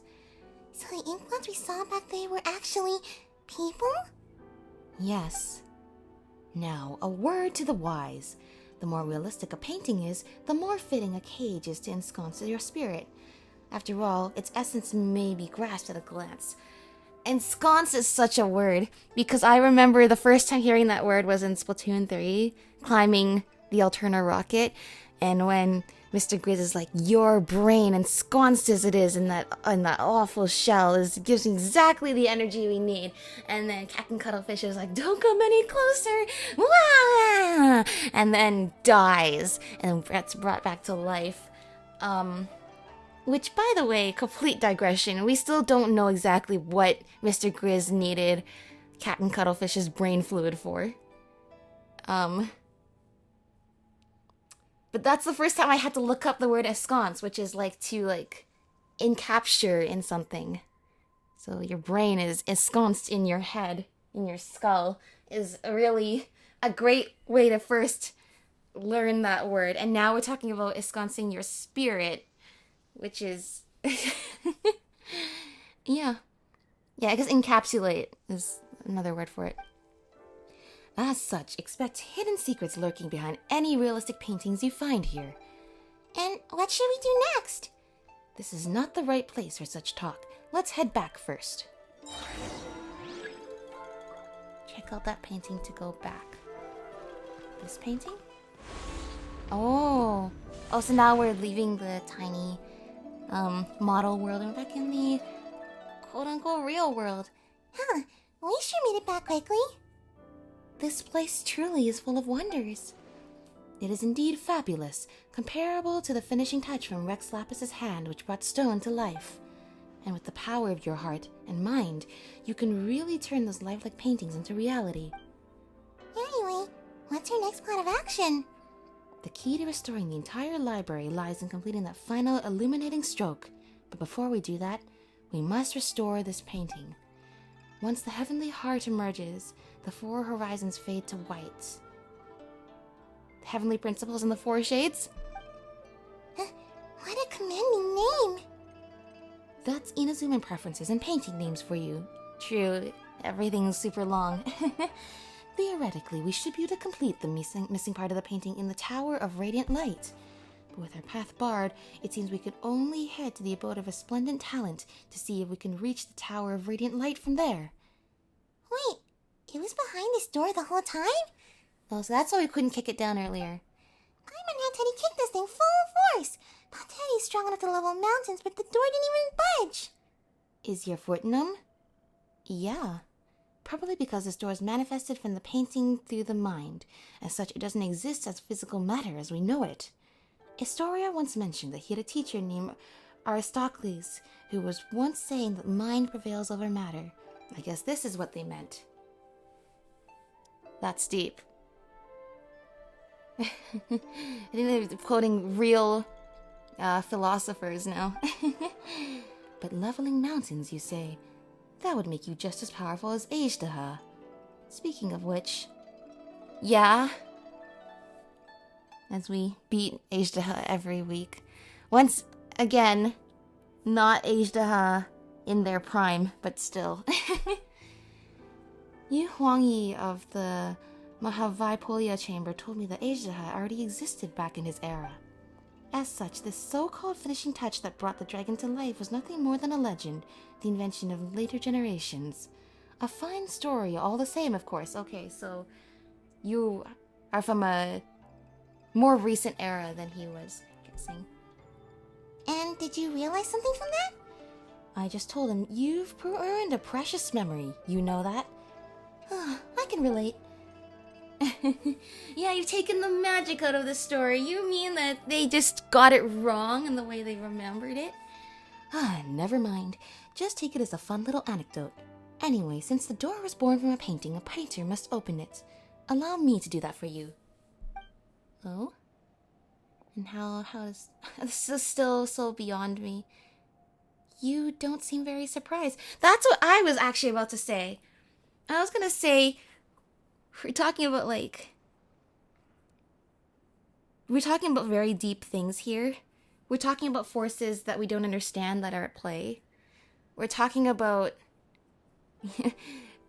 So the ink blots we saw back there were actually people? Yes. Now, a word to the wise. The more realistic a painting is, the more fitting a cage is to ensconce your spirit. After all, its essence may be grasped at a glance. Ensconce is such a word, because I remember the first time hearing that word was in Splatoon 3, climbing the Alterna rocket, and when Mr. Grizz is like, your brain, ensconced as it is in that awful shell, gives me exactly the energy we need. And then Captain Cuttlefish is like, don't come any closer, Wah! And then dies, and gets brought back to life. Which, by the way, complete digression, we still don't know exactly what Mr. Grizz needed Captain Cuttlefish's brain fluid for. But that's the first time I had to look up the word ensconce, which is like to encapture in something. So your brain is ensconced in your head, in your skull, is really a great way to first learn that word. And now we're talking about ensconcing your spirit, which is... yeah. Yeah, I guess encapsulate is another word for it. As such, expect hidden secrets lurking behind any realistic paintings you find here. And what should we do next? This is not the right place for such talk. Let's head back first. Check out that painting to go back. This painting? Oh, so now we're leaving the tiny model world and we're back in the quote-unquote real world. Huh, we sure made it back quickly. This place truly is full of wonders. It is indeed fabulous, comparable to the finishing touch from Rex Lapis's hand which brought stone to life. And with the power of your heart and mind, you can really turn those lifelike paintings into reality. Anyway, what's our next plan of action? The key to restoring the entire library lies in completing that final illuminating stroke. But before we do that, we must restore this painting. Once the heavenly heart emerges, the four horizons fade to white. The heavenly principles and the four shades? What a commanding name! That's Inazuman preferences and painting names for you. True, everything's super long. Theoretically, we should be able to complete the missing part of the painting in the Tower of Radiant Light. But with our path barred, it seems we could only head to the abode of Resplendent Talent to see if we can reach the Tower of Radiant Light from there. Wait, it was behind this door the whole time? Oh, so that's why we couldn't kick it down earlier. Paimon had Teddy kick this thing full force. But Teddy's strong enough to level mountains, but the door didn't even budge. Is your foot numb? Yeah. Probably because this door is manifested from the painting through the mind. As such, it doesn't exist as physical matter as we know it. Historia once mentioned that he had a teacher named Aristocles, who was once saying that mind prevails over matter. I guess this is what they meant. That's deep. I think they're quoting real philosophers now. But leveling mountains, you say? That would make you just as powerful as Ajdaha. Speaking of which... Yeah? As we beat Ajdaha every week. Once again, not Ajdaha in their prime, but still. Yu Huangyi of the Mahavaipolia chamber told me that Ajdaha already existed back in his era. As such, this so-called finishing touch that brought the dragon to life was nothing more than a legend, the invention of later generations. A fine story, all the same, of course. Okay, so you are from a more recent era than he was, guessing. And did you realize something from that? I just told him, you've earned a precious memory. You know that? I can relate. Yeah, you've taken the magic out of the story. You mean that they just got it wrong in the way they remembered it? Never mind. Just take it as a fun little anecdote. Anyway, since the door was born from a painter must open it. Allow me to do that for you. Oh? And how does... This is still so beyond me. You don't seem very surprised. That's what I was actually about to say. I was gonna say... We're talking about, we're talking about very deep things here. We're talking about forces that we don't understand that are at play. We're talking about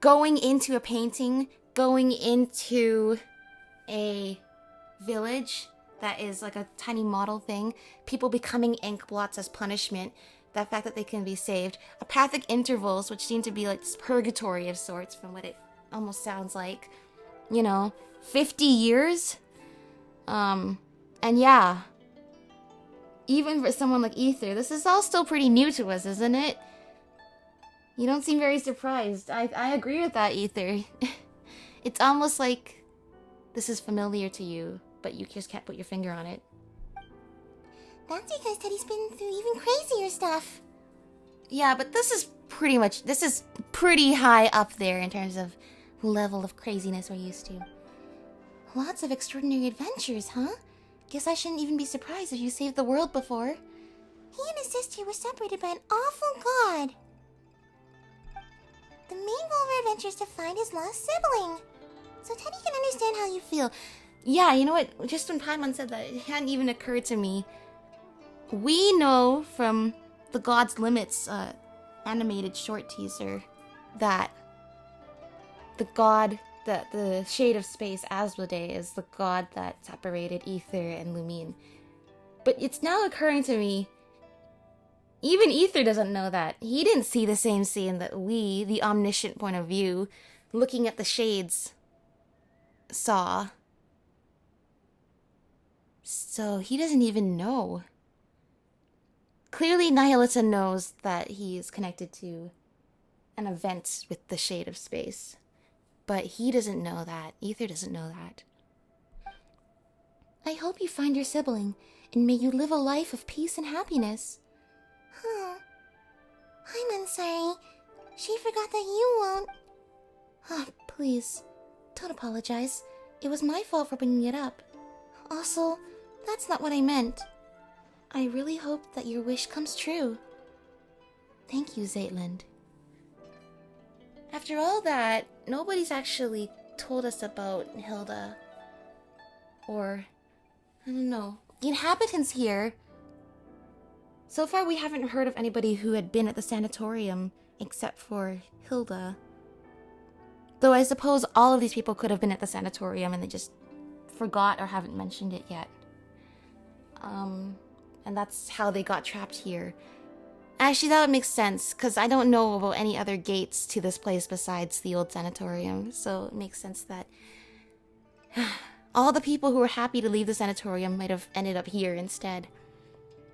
going into a painting, going into a village that is like a tiny model thing, people becoming ink blots as punishment, the fact that they can be saved, apathic intervals, which seem to be like this purgatory of sorts from what it almost sounds like. 50 years? And yeah. Even for someone like Ether, this is all still pretty new to us, isn't it? You don't seem very surprised. I agree with that, Ether. It's almost like this is familiar to you, but you just can't put your finger on it. That's because Teddy's been through even crazier stuff. Yeah, but this is pretty high up there in terms of level of craziness we're used to. Lots of extraordinary adventures, huh? Guess I shouldn't even be surprised if you saved the world before. He and his sister were separated by an awful god. The main goal of our adventure is to find his lost sibling. So Teddy can understand how you feel. Yeah, you know what? Just when Paimon said that, it hadn't even occurred to me. We know from the God's Limits animated short teaser that the god, the shade of space, Asmodee, is the god that separated Ether and Lumine. But it's now occurring to me, even Ether doesn't know that. He didn't see the same scene that we, the omniscient point of view, looking at the shades, saw. So he doesn't even know. Clearly Nihilita knows that he is connected to an event with the shade of space. But he doesn't know that. Ether doesn't know that. I hope you find your sibling, and may you live a life of peace and happiness. I'm sorry. She forgot that you won't. Oh, please, don't apologize. It was my fault for bringing it up. Also, that's not what I meant. I really hope that your wish comes true. Thank you, Zaytland. After all that, nobody's actually told us about Hilda. Or, I don't know, the inhabitants here. So far we haven't heard of anybody who had been at the sanatorium except for Hilda. Though I suppose all of these people could have been at the sanatorium and they just forgot or haven't mentioned it yet. And that's how they got trapped here. Actually, that would make sense, because I don't know about any other gates to this place besides the old sanatorium, so it makes sense that all the people who were happy to leave the sanatorium might have ended up here instead.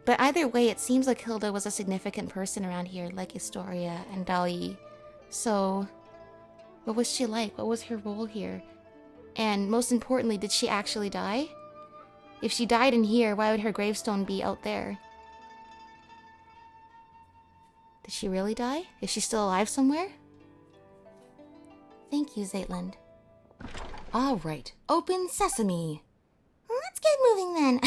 But either way, it seems like Hilda was a significant person around here, like Historia and Dali. So, what was she like? What was her role here? And most importantly, did she actually die? If she died in here, why would her gravestone be out there? Did she really die? Is she still alive somewhere? Thank you, Zaytland. Alright, open sesame! Let's get moving then.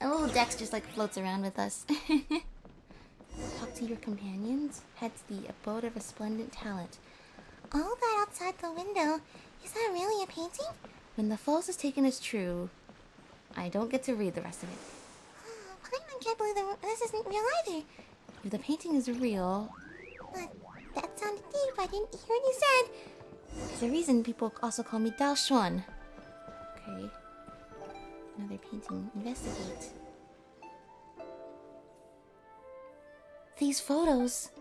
A little Dex just floats around with us. Talk to your companions. Head to the abode of resplendent talent. All that outside the window, is that really a painting? When the false is taken as true, I don't get to read the rest of it. I can't believe this isn't real either. If the painting is real... But that sounded deep. I didn't hear what you said. There's a reason people also call me Dao Xuan. Okay. Another painting. Investigate. These photos...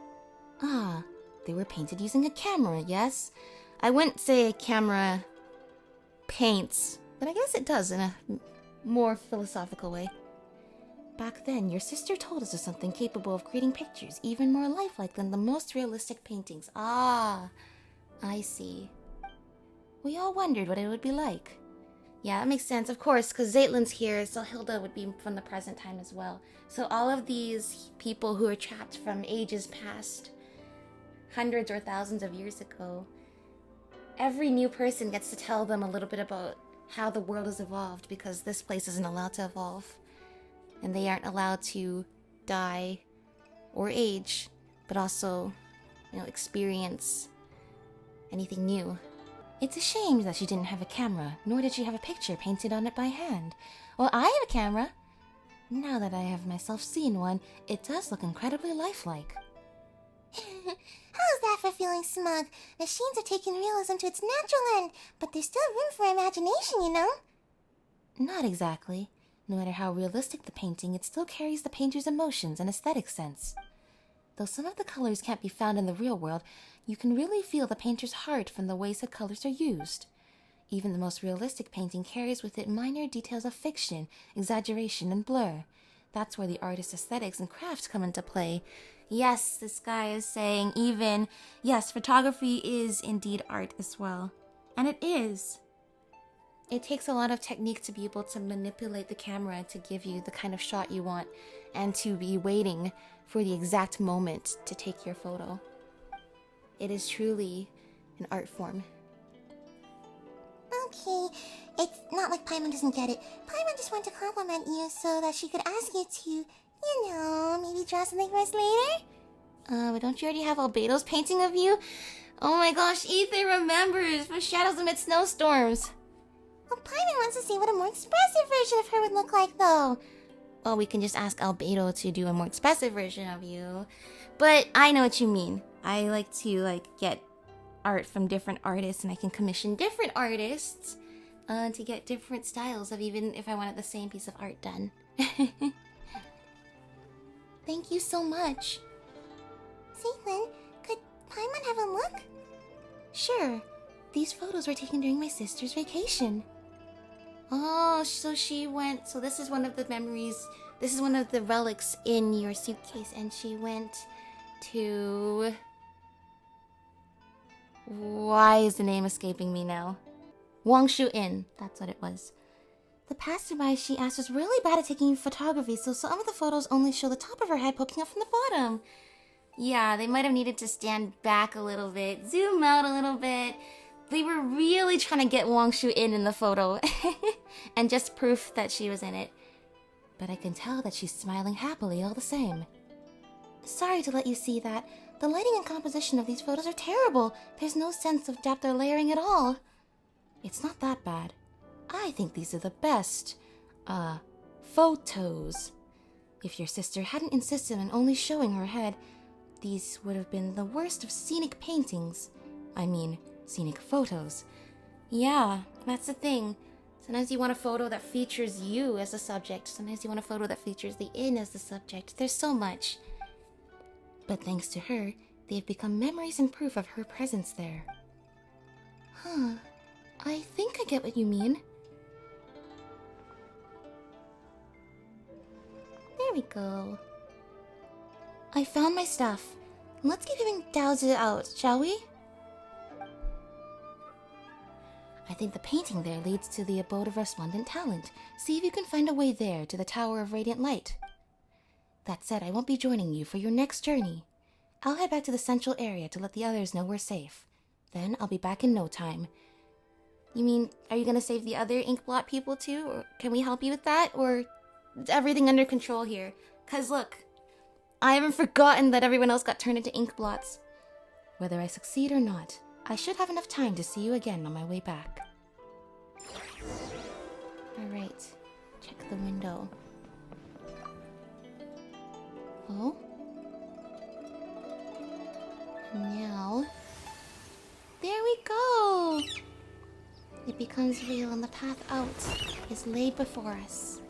Ah, they were painted using a camera, yes? I wouldn't say a camera paints, but I guess it does in a more philosophical way. Back then, your sister told us of something capable of creating pictures even more lifelike than the most realistic paintings. Ah, I see. We all wondered what it would be like. Yeah, that makes sense, of course, because Zaitlin's here, so Hilda would be from the present time as well. So all of these people who are trapped from ages past, hundreds or thousands of years ago, every new person gets to tell them a little bit about how the world has evolved, because this place isn't allowed to evolve. And they aren't allowed to die or age, but also, experience anything new. It's a shame that she didn't have a camera, nor did she have a picture painted on it by hand. Well, I have a camera. Now that I have myself seen one, it does look incredibly lifelike. How's that for feeling smug? Machines have taken realism to its natural end, but there's still room for imagination, you know? Not exactly. No matter how realistic the painting, it still carries the painter's emotions and aesthetic sense. Though some of the colors can't be found in the real world, you can really feel the painter's heart from the ways the colors are used. Even the most realistic painting carries with it minor details of fiction, exaggeration, and blur. That's where the artist's aesthetics and craft come into play. Yes, this guy is saying yes, photography is indeed art as well. And it is. It takes a lot of technique to be able to manipulate the camera to give you the kind of shot you want, and to be waiting for the exact moment to take your photo. It is truly an art form. Okay, it's not like Paimon doesn't get it. Paimon just wanted to compliment you so that she could ask you to, maybe draw something for us later? But don't you already have Albedo's painting of you? Oh my gosh, Ethan remembers from Shadows Amid Snowstorms. Well, Paimon wants to see what a more expressive version of her would look like, though. Well, we can just ask Albedo to do a more expressive version of you. But I know what you mean. I like to get art from different artists, and I can commission different artists to get different styles of, even if I wanted the same piece of art done. Thank you so much. Zaitlin, could Paimon have a look? Sure. These photos were taken during my sister's vacation. Oh, so she went... So this is one of the memories... This is one of the relics in your suitcase, and she went to... Why is the name escaping me now? Wangshu Inn. That's what it was. The passerby she asked was really bad at taking photography, so some of the photos only show the top of her head poking up from the bottom. Yeah, they might have needed to stand back a little bit, zoom out a little bit. They were really trying to get Wangshu in the photo. And just proof that she was in it. But I can tell that she's smiling happily all the same. Sorry to let you see that. The lighting and composition of these photos are terrible. There's no sense of depth or layering at all. It's not that bad. I think these are the best, photos. If your sister hadn't insisted on only showing her head, these would have been the worst of scenic paintings. I mean, scenic photos. Yeah, that's the thing. Sometimes you want a photo that features you as the subject. Sometimes you want a photo that features the inn as the subject. There's so much. But thanks to her, they have become memories and proof of her presence there. Huh. I think I get what you mean. There we go. I found my stuff. Let's get him doused out, shall we? I think the painting there leads to the abode of resplendent talent. See if you can find a way there to the Tower of Radiant Light. That said, I won't be joining you for your next journey. I'll head back to the central area to let the others know we're safe. Then I'll be back in no time. You mean, are you gonna save the other Inkblot people too? Or can we help you with that? Or is everything under control here? 'Cause look, I haven't forgotten that everyone else got turned into Inkblots. Whether I succeed or not, I should have enough time to see you again on my way back. Alright, check the window. Oh? Now... There we go! It becomes real and the path out is laid before us.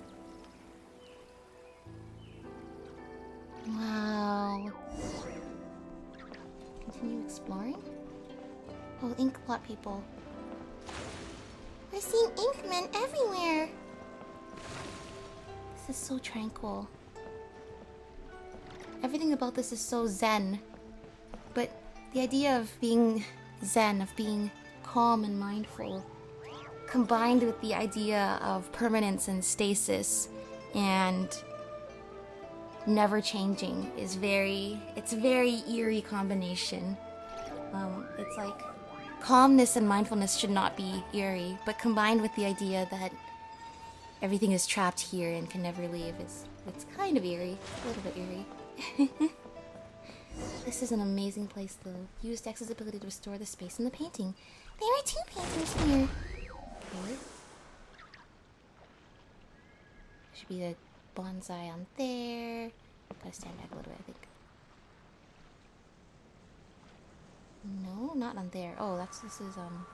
Wow. Continue exploring? Oh, ink blot people. We're seeing ink men everywhere. This is so tranquil. Everything about this is so zen. But the idea of being zen, of being calm and mindful, combined with the idea of permanence and stasis and never changing is it's a very eerie combination. It's like calmness and mindfulness should not be eerie, but combined with the idea that everything is trapped here and can never leave it's kind of eerie, a little bit eerie. This is an amazing place though. Used X's ability to restore the space in the painting. There are 2 paintings here. Okay. Should be the bonsai on there. Gotta stand back a little bit, I think. No, not on there. Oh, this is over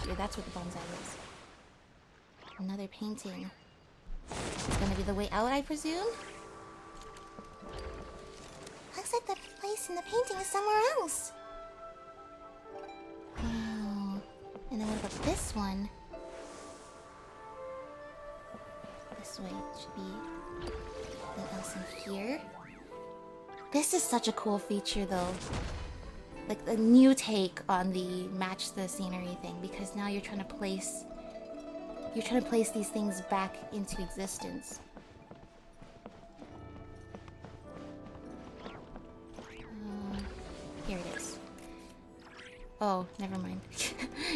here. That's what the bonsai is. Another painting. It's gonna be the way out, I presume? Looks like the place in the painting is somewhere else. Wow. And then what about this one? This way should be something else in here. This is such a cool feature though. Like a new take on the match the scenery thing, because now you're trying to place these things back into existence. Here it is. Oh, never mind.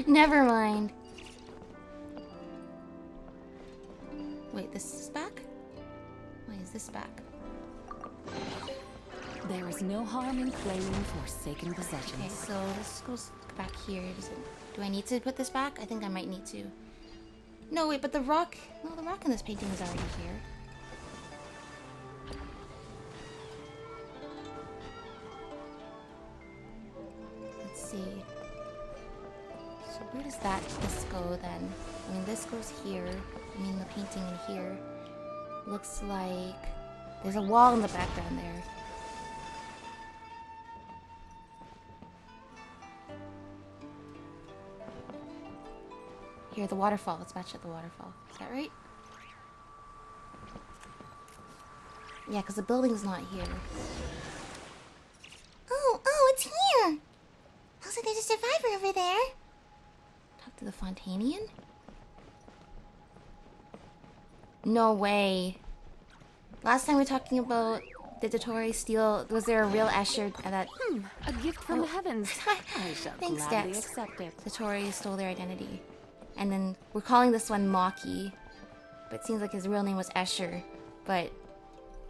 Never mind. Wait, this is back? Why is this back? There is no harm in claiming forsaken Okay, possessions. so this goes back here. Do I need to put this back? I think I might need to. No, wait, but the rock... No, the rock in this painting is already here. Let's see. So where does this go then? I mean, this goes here. I mean, the painting in here. Looks like... There's a wall in the background there. Here, the waterfall. Let's match at the waterfall. Is that right? Yeah, because the building's not here. Oh, it's here. Looks like there's a survivor over there. Talk to the Fontanian? No way. Last time we were talking about the Dotori steel, was there a real Escher that A gift from the heavens. I shall Thanks, gladly Dex. accept it. Dotori stole their identity? And then we're calling this one Maki, but it seems like his real name was Escher. But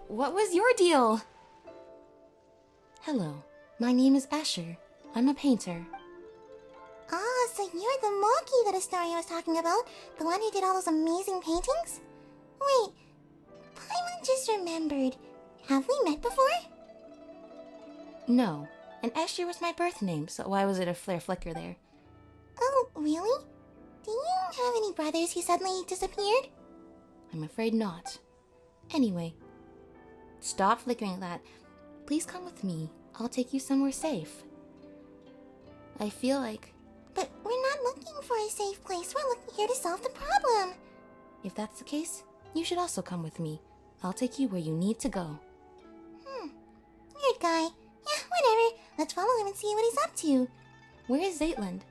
what was your deal? Hello, my name is Escher. I'm a painter. Ah, so you're the Maki that Astoria was talking about? The one who did all those amazing paintings? Wait, Paimon just remembered. Have we met before? No, and Escher was my birth name, so why was it a flare flicker there? Oh, really? Do you have any brothers who suddenly disappeared? I'm afraid not. Anyway, stop flickering at that. Please come with me. I'll take you somewhere safe. I feel like... But we're not looking for a safe place. We're looking here to solve the problem. If that's the case, you should also come with me. I'll take you where you need to go. Weird guy. Yeah, whatever. Let's follow him and see what he's up to. Where is Zaytland?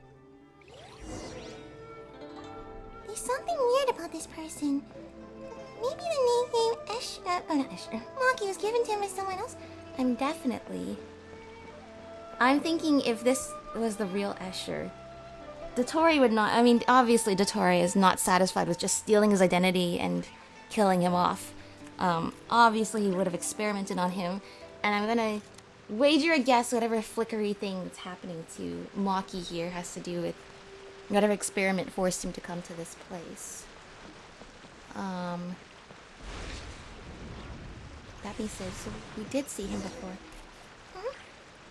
There's something weird about this person. Maybe the name not Escher. Maki was given to him by someone else. I'm definitely... I'm thinking if this was the real Escher, Dotori would not... I mean, obviously Dotori is not satisfied with just stealing his identity and killing him off. Obviously he would have experimented on him. And I'm gonna wager a guess whatever flickery thing that's happening to Maki here has to do with whatever experiment forced him to come to this place. That being said, so we did see him before. Huh?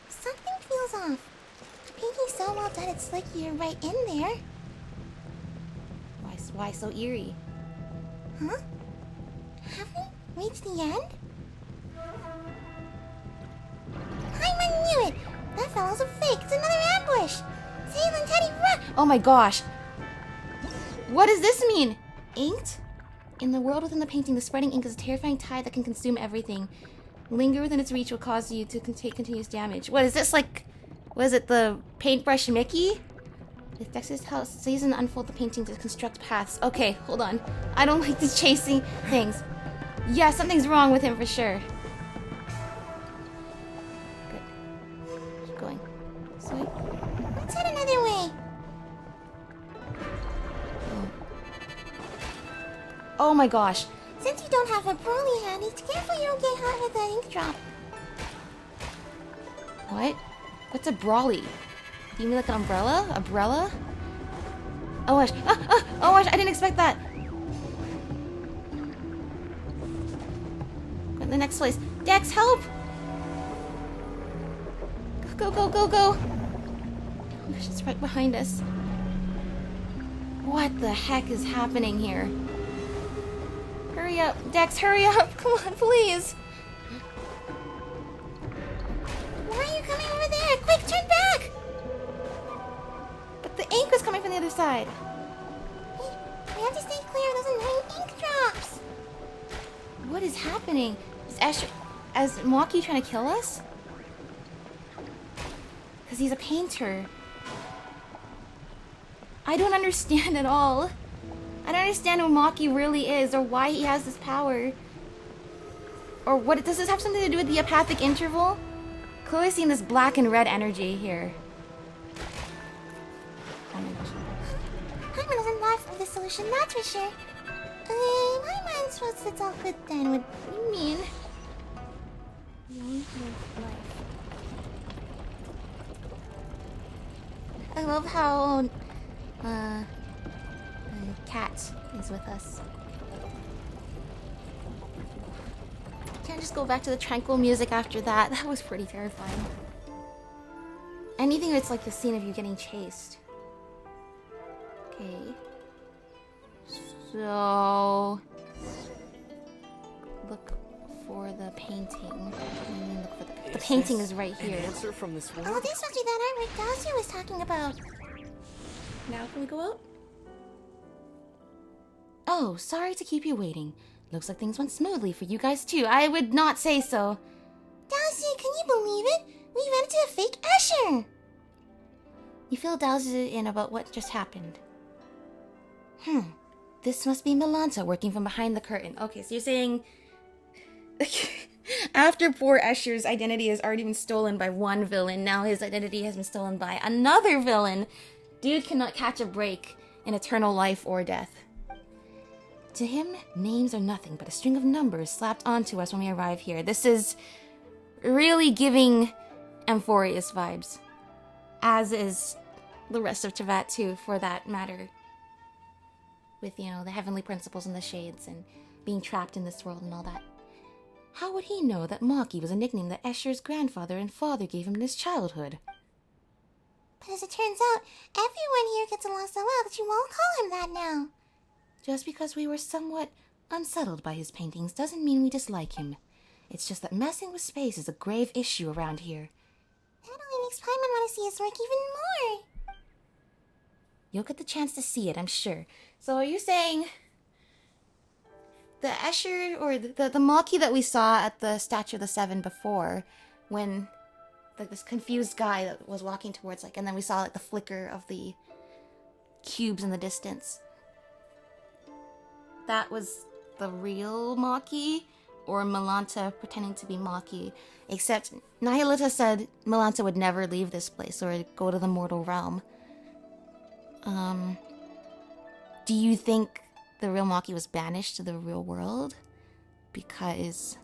Something feels off. The painting's so well done, it's like you're right in there. Why so eerie? Huh? Have we reached the end? I knew it! That fellow's a fake! Oh my gosh. What does this mean? Inked? In the world within the painting, the spreading ink is a terrifying tide that can consume everything. Linger within its reach will cause you to take continuous damage. What is this, like... Was it the paintbrush Mickey? With Dexter's help, season unfold the painting to construct paths. Okay, hold on. I don't like this chasing things. Yeah, something's wrong with him for sure. Good. Keep going. This way. Let's head another way. Oh my gosh. Since you don't have a brolly handy, it's careful you don't get hot with the ink drop. What? What's a brawly? Do you mean like an umbrella? Umbrella? Oh gosh. Oh gosh, I didn't expect that. Go to the next place. Dex, help! Go, go, go, go! Oh gosh, it's right behind us. What the heck is happening here? Hurry up, Dex, hurry up! Come on, please! Why are you coming over there? Quick, turn back! But the ink was coming from the other side. We have to stay clear of those annoying ink drops. What is happening? Is Maki trying to kill us? Because he's a painter. I don't understand at all. I don't understand who Maki really is or why he has this power. Or what, does this have something to do with the apathic interval? Clearly seeing this black and red energy here. Oh my gosh. Paimon doesn't laugh at the solution, that's for sure. My mind's supposed it's all good then. What do you mean? I love how Cat is with us. Can't just go back to the tranquil music after that. That was pretty terrifying. Anything that's like the scene of you getting chased. Okay. So look for the painting. Look for the painting is right here. An answer from this world? Oh, this must be that artwork Dalcia was talking about. Now can we go out? Oh, sorry to keep you waiting. Looks like things went smoothly for you guys too. I would not say so. Dalcia, can you believe it? We ran into a fake Escher. You fill Dalcia in about what just happened. This must be Milanta working from behind the curtain. Okay, so you're saying... After poor Escher's identity has already been stolen by one villain, now his identity has been stolen by another villain. Dude cannot catch a break in eternal life or death. To him, names are nothing but a string of numbers slapped onto us when we arrive here. This is really giving Amphorius vibes. As is the rest of Tevat too, for that matter. With, you know, the heavenly principles and the shades and being trapped in this world and all that. How would he know that Maki was a nickname that Escher's grandfather and father gave him in his childhood? But as it turns out, everyone here gets along so well that you won't call him that now. Just because we were somewhat unsettled by his paintings doesn't mean we dislike him. It's just that messing with space is a grave issue around here. That only makes Paimon want to see his work even more. You'll get the chance to see it, I'm sure. So are you saying the Escher or the Maki that we saw at the Statue of the Seven before, when like this confused guy that was walking towards, like, and then we saw like the flicker of the cubes in the distance. That was the real Maki, or Milanta pretending to be Maki? Except Nihilita said Milanta would never leave this place or go to the mortal realm. Do you think the real Maki was banished to the real world? Because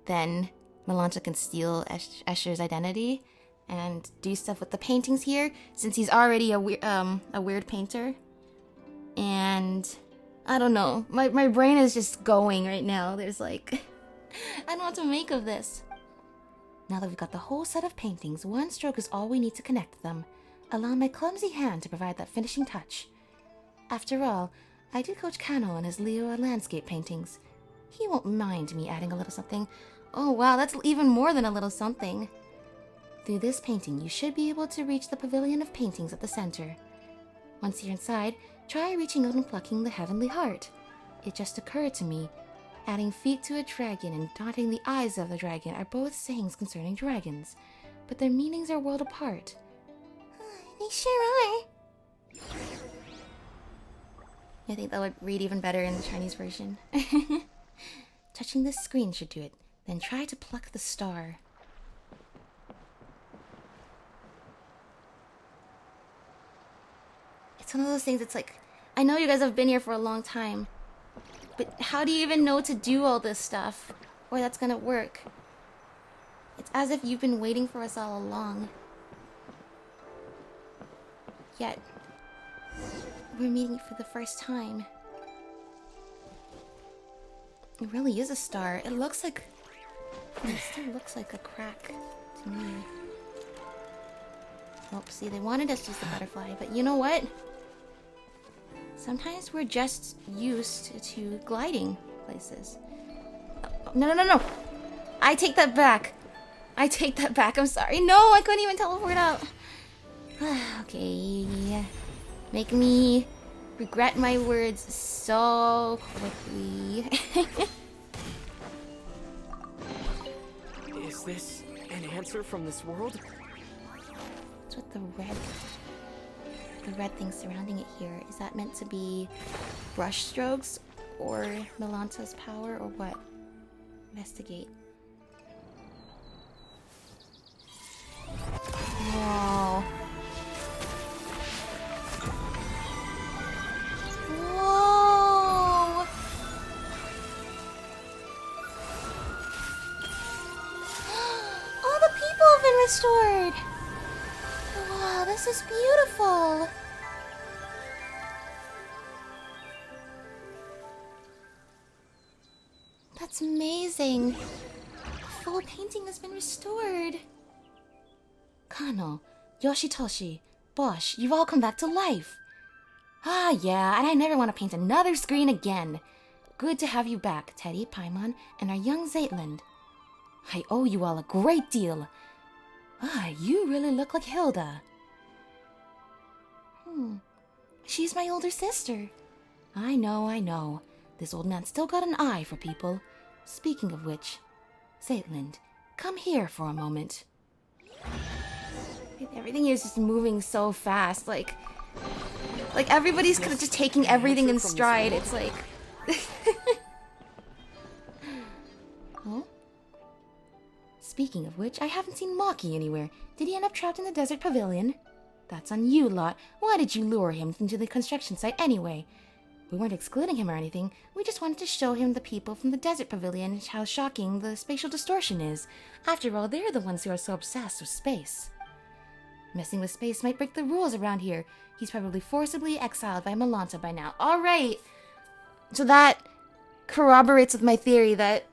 then Milanta can steal Escher's identity and do stuff with the paintings here, since he's already a weird painter. And I don't know. My brain is just going right now. There's like... I don't know what to make of this. Now that we've got the whole set of paintings, one stroke is all we need to connect them. Allow my clumsy hand to provide that finishing touch. After all, I did coach Kano on his Leo landscape paintings. He won't mind me adding a little something. Oh wow, that's even more than a little something. Through this painting, you should be able to reach the pavilion of paintings at the center. Once you're inside, try reaching out and plucking the heavenly heart. It just occurred to me, adding feet to a dragon and dotting the eyes of the dragon are both sayings concerning dragons, but their meanings are world apart. They sure are. I think that would read even better in the Chinese version. Touching the screen should do it. Then try to pluck the star. It's one of those things, it's like, I know you guys have been here for a long time, but how do you even know to do all this stuff? Or that's gonna work? It's as if you've been waiting for us all along. Yet, we're meeting for the first time. It really is a star. It looks like... It still looks like a crack to me. Oh, see, they wanted us to use the butterfly, but you know what? Sometimes we're just used to gliding places. Oh, no. I take that back. I'm sorry. No, I couldn't even teleport out. Okay. Make me regret my words so quickly. Is this an answer from this world? What's with the red thing surrounding it here? Is that meant to be brush strokes or Melanta's power or what? Investigate. Whoa. Whoa! All the people have been restored! Wow, this is beautiful! That's amazing! The full painting has been restored! Kano, Yoshitoshi, Bosch, you've all come back to life! Ah, yeah, and I never want to paint another screen again. Good to have you back, Teddy, Paimon, and our young Zaytland. I owe you all a great deal. Ah, you really look like Hilda. She's my older sister. I know. This old man's still got an eye for people. Speaking of which, Zaytland, come here for a moment. Everything is just moving so fast, like everybody's kind of just taking everything in stride. It's like... Oh? Speaking of which, I haven't seen Maki anywhere. Did he end up trapped in the desert pavilion? That's on you lot. Why did you lure him into the construction site anyway? We weren't excluding him or anything. We just wanted to show him the people from the desert pavilion how shocking the spatial distortion is. After all, they're the ones who are so obsessed with space. Messing with space might break the rules around here. He's probably forcibly exiled by Melanta by now. Alright! So that corroborates with my theory that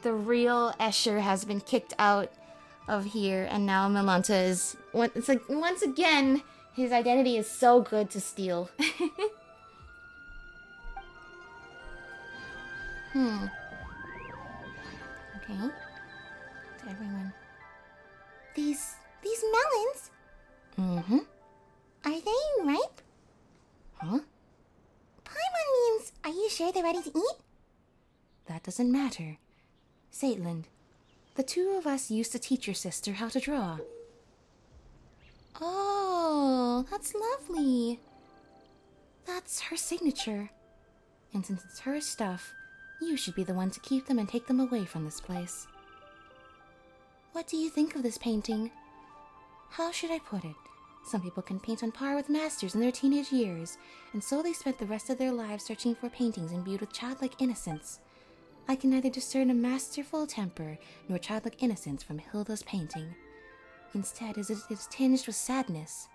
the real Escher has been kicked out of here, and now Melanta is... It's like, once again, his identity is so good to steal. Okay. To everyone. These melons? Mm-hmm. Are they ripe? Huh? Paimon means, are you sure they're ready to eat? That doesn't matter. Zaytland, the two of us used to teach your sister how to draw. Oh, that's lovely. That's her signature. And since it's her stuff, you should be the one to keep them and take them away from this place. What do you think of this painting? How should I put it? Some people can paint on par with masters in their teenage years, and so they spent the rest of their lives searching for paintings imbued with childlike innocence. I can neither discern a masterful temper nor childlike innocence from Hilda's painting. Instead, it is tinged with sadness.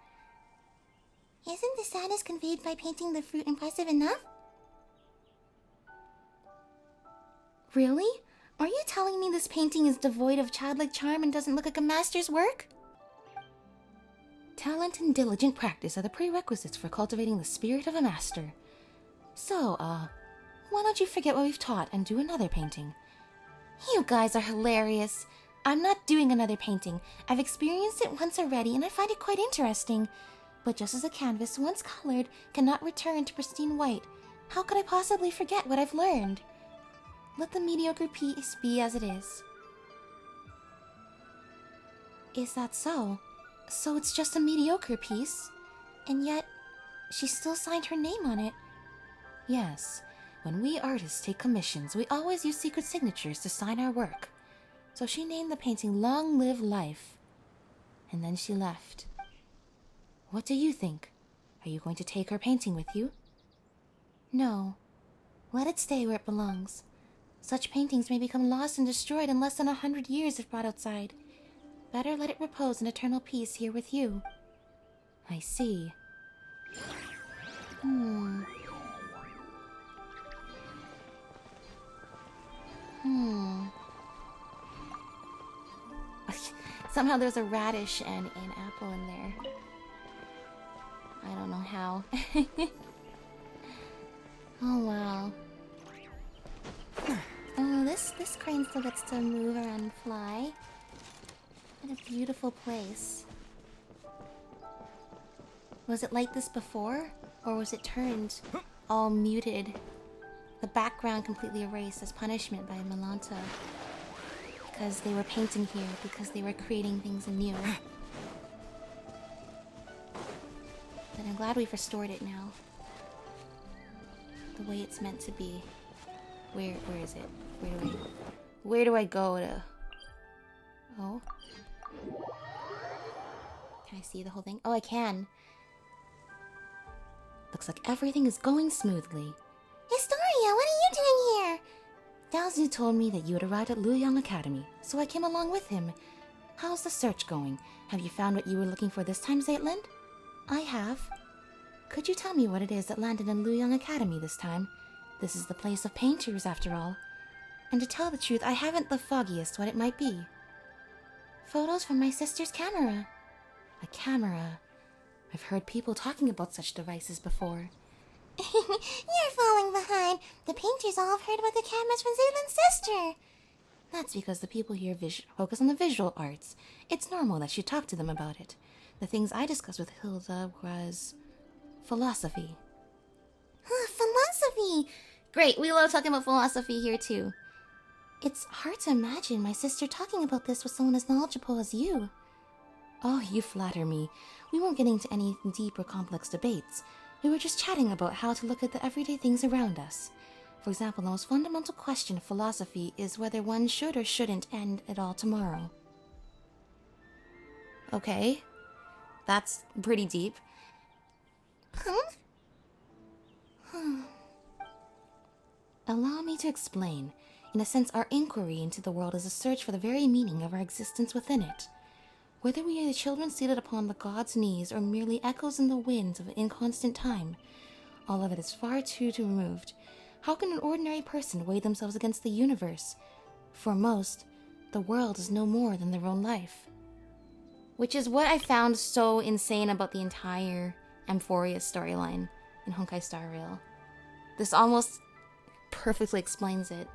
Isn't the sadness conveyed by painting the fruit impressive enough? Really? Are you telling me this painting is devoid of childlike charm and doesn't look like a master's work? Talent and diligent practice are the prerequisites for cultivating the spirit of a master. So, why don't you forget what we've taught and do another painting? You guys are hilarious. I'm not doing another painting. I've experienced it once already and I find it quite interesting. But just as a canvas, once colored, cannot return to pristine white, how could I possibly forget what I've learned? Let the mediocre piece be as it is. Is that so? So it's just a mediocre piece? And yet, she still signed her name on it. Yes, when we artists take commissions, we always use secret signatures to sign our work. So she named the painting Long Live Life. And then she left. What do you think? Are you going to take her painting with you? No. Let it stay where it belongs. Such paintings may become lost and destroyed in less than 100 years if brought outside. Better let it repose in eternal peace here with you. I see. Somehow there's a radish and an apple in there. I don't know how. Oh wow. Oh, this crane still gets to move around and fly. What a beautiful place. Was it like this before? Or was it turned all muted? The background completely erased as punishment by Malanta. Because they were painting here, because they were creating things anew. But I'm glad we've restored it now. The way it's meant to be. Where is it? Where do I go to... Oh? Can I see the whole thing? Oh, I can. Looks like everything is going smoothly. Historia, what are you doing here? Daozu told me that you had arrived at Luyang Academy, so I came along with him. How's the search going? Have you found what you were looking for this time, Zaitlin? I have. Could you tell me what it is that landed in Luyang Academy this time? This is the place of painters, after all. And to tell the truth, I haven't the foggiest what it might be. Photos from my sister's camera. A camera. I've heard people talking about such devices before. You're falling behind. The painters all have heard about the cameras from Zaylin's sister. That's because the people here focus on the visual arts. It's normal that you talk to them about it. The things I discussed with Hilda was... philosophy. Philosophy! Great, we love talking about philosophy here too. It's hard to imagine my sister talking about this with someone as knowledgeable as you. Oh, you flatter me. We weren't getting into any deep or complex debates. We were just chatting about how to look at the everyday things around us. For example, the most fundamental question of philosophy is whether one should or shouldn't end it all tomorrow. Okay. That's pretty deep. Huh? Allow me to explain. In a sense, our inquiry into the world is a search for the very meaning of our existence within it. Whether we are the children seated upon the god's knees or merely echoes in the winds of inconstant time, all of it is far too removed. How can an ordinary person weigh themselves against the universe? For most, the world is no more than their own life. Which is what I found so insane about the entire Amphoria storyline in Honkai Star Rail. This almost perfectly explains it.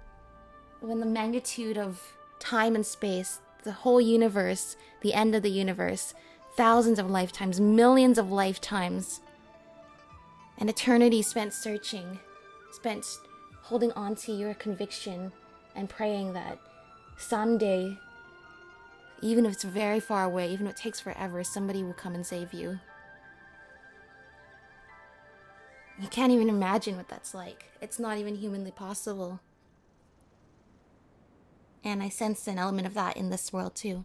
When the magnitude of time and space, the whole universe, the end of the universe, thousands of lifetimes, millions of lifetimes, an eternity spent searching, spent holding on to your conviction and praying that someday, even if it's very far away, even if it takes forever, somebody will come and save you. You can't even imagine what that's like. It's not even humanly possible. And I sense an element of that in this world too.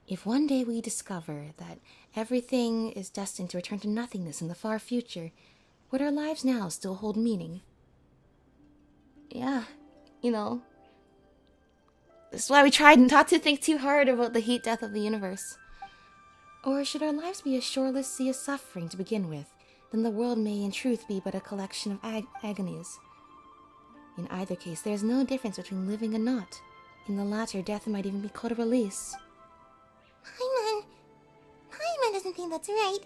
If one day we discover that everything is destined to return to nothingness in the far future, would our lives now still hold meaning? Yeah, you know. This is why we tried not to think too hard about the heat death of the universe. Or should our lives be a shoreless sea of suffering to begin with? Then the world may in truth be but a collection of agonies. In either case, there is no difference between living and not. In the latter, death might even be called a release. Paimon doesn't think that's right.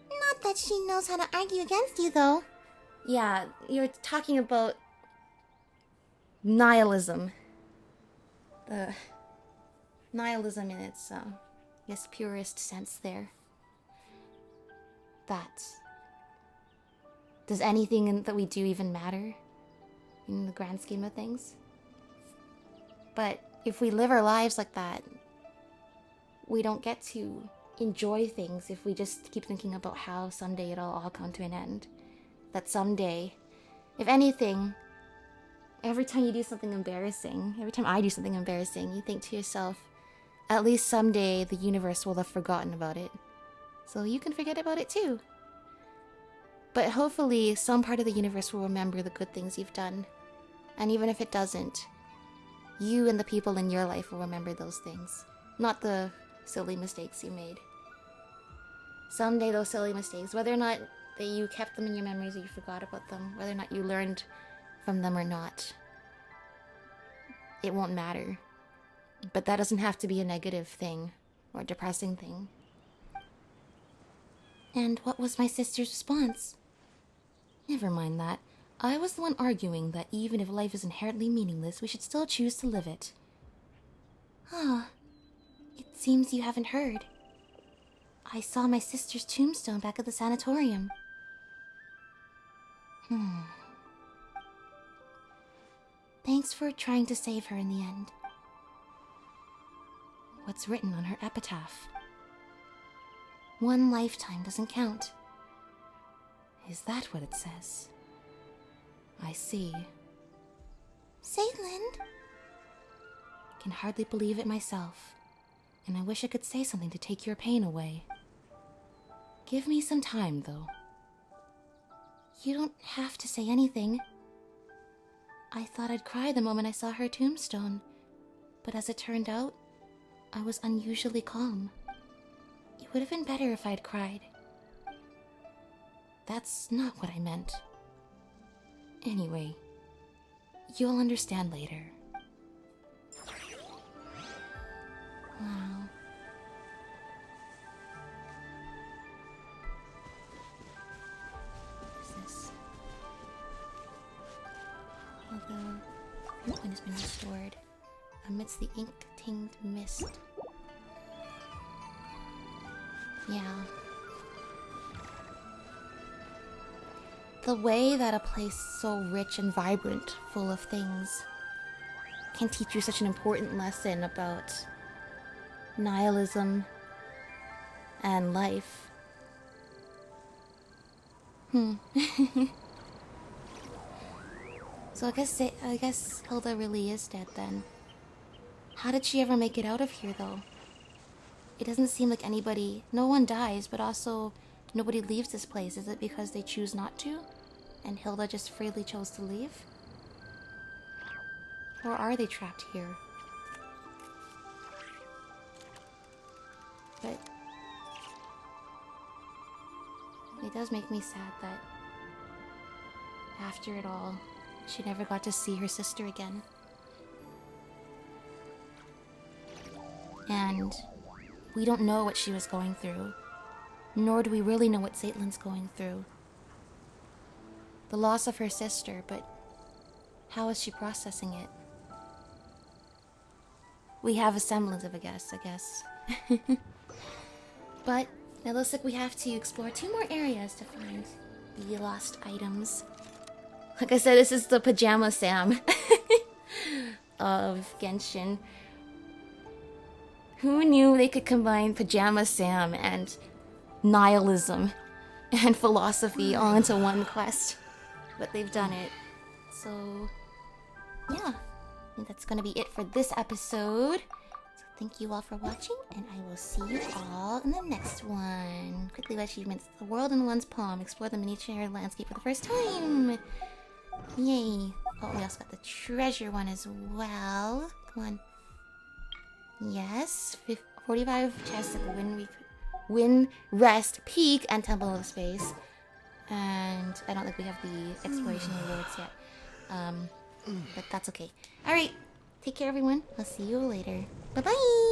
Not that she knows how to argue against you, though. Yeah, you're talking about nihilism. The nihilism in its, purest sense there. that. Does anything that we do even matter in the grand scheme of things? But if we live our lives like that, we don't get to enjoy things if we just keep thinking about how someday it'll all come to an end. That someday, if anything, every time you do something embarrassing, every time I do something embarrassing, you think to yourself, at least someday the universe will have forgotten about it. So you can forget about it too. But hopefully some part of the universe will remember the good things you've done. And even if it doesn't, you and the people in your life will remember those things. Not the silly mistakes you made. Someday those silly mistakes, whether or not that you kept them in your memories or you forgot about them, whether or not you learned from them or not, it won't matter. But that doesn't have to be a negative thing or a depressing thing. And what was my sister's response? Never mind that. I was the one arguing that even if life is inherently meaningless, we should still choose to live it. Ah, it seems you haven't heard. I saw my sister's tombstone back at the sanatorium. Thanks for trying to save her in the end. What's written on her epitaph? One lifetime doesn't count. Is that what it says? I see. Caitlin? I can hardly believe it myself, and I wish I could say something to take your pain away. Give me some time, though. You don't have to say anything. I thought I'd cry the moment I saw her tombstone, but as it turned out, I was unusually calm. It would have been better if I'd cried. That's not what I meant. Anyway, you'll understand later. Wow. What is this? The point has been restored amidst the ink-tinged mist. Yeah. The way that a place so rich and vibrant, full of things, can teach you such an important lesson about nihilism and life. So I guess Hilda really is dead then. How did she ever make it out of here, though? It doesn't seem like anybody... No one dies, but also nobody leaves this place. Is it because they choose not to? And Hilda just freely chose to leave? Or are they trapped here? But... it does make me sad that... after it all, she never got to see her sister again. And... we don't know what she was going through. Nor do we really know what Caitlin's going through. The loss of her sister, but how is she processing it? We have a semblance of a guess, I guess. But it looks like we have to explore 2 more areas to find the lost items. Like I said, this is the Pajama Sam of Genshin. Who knew they could combine Pajama Sam and nihilism and philosophy all into one quest? But they've done it. So, yeah. I think that's gonna be it for this episode. So thank you all for watching, and I will see you all in the next one. Quickly achievements. The world in one's palm. Explore the miniature landscape for the first time. Yay. Oh, we also got the treasure one as well. Come on. Yes. 45 chests at the Wind Rest Peak and Temple of Space. And I don't think we have the exploration rewards yet. But that's okay. Alright. Take care, everyone. I'll see you later. Bye-bye!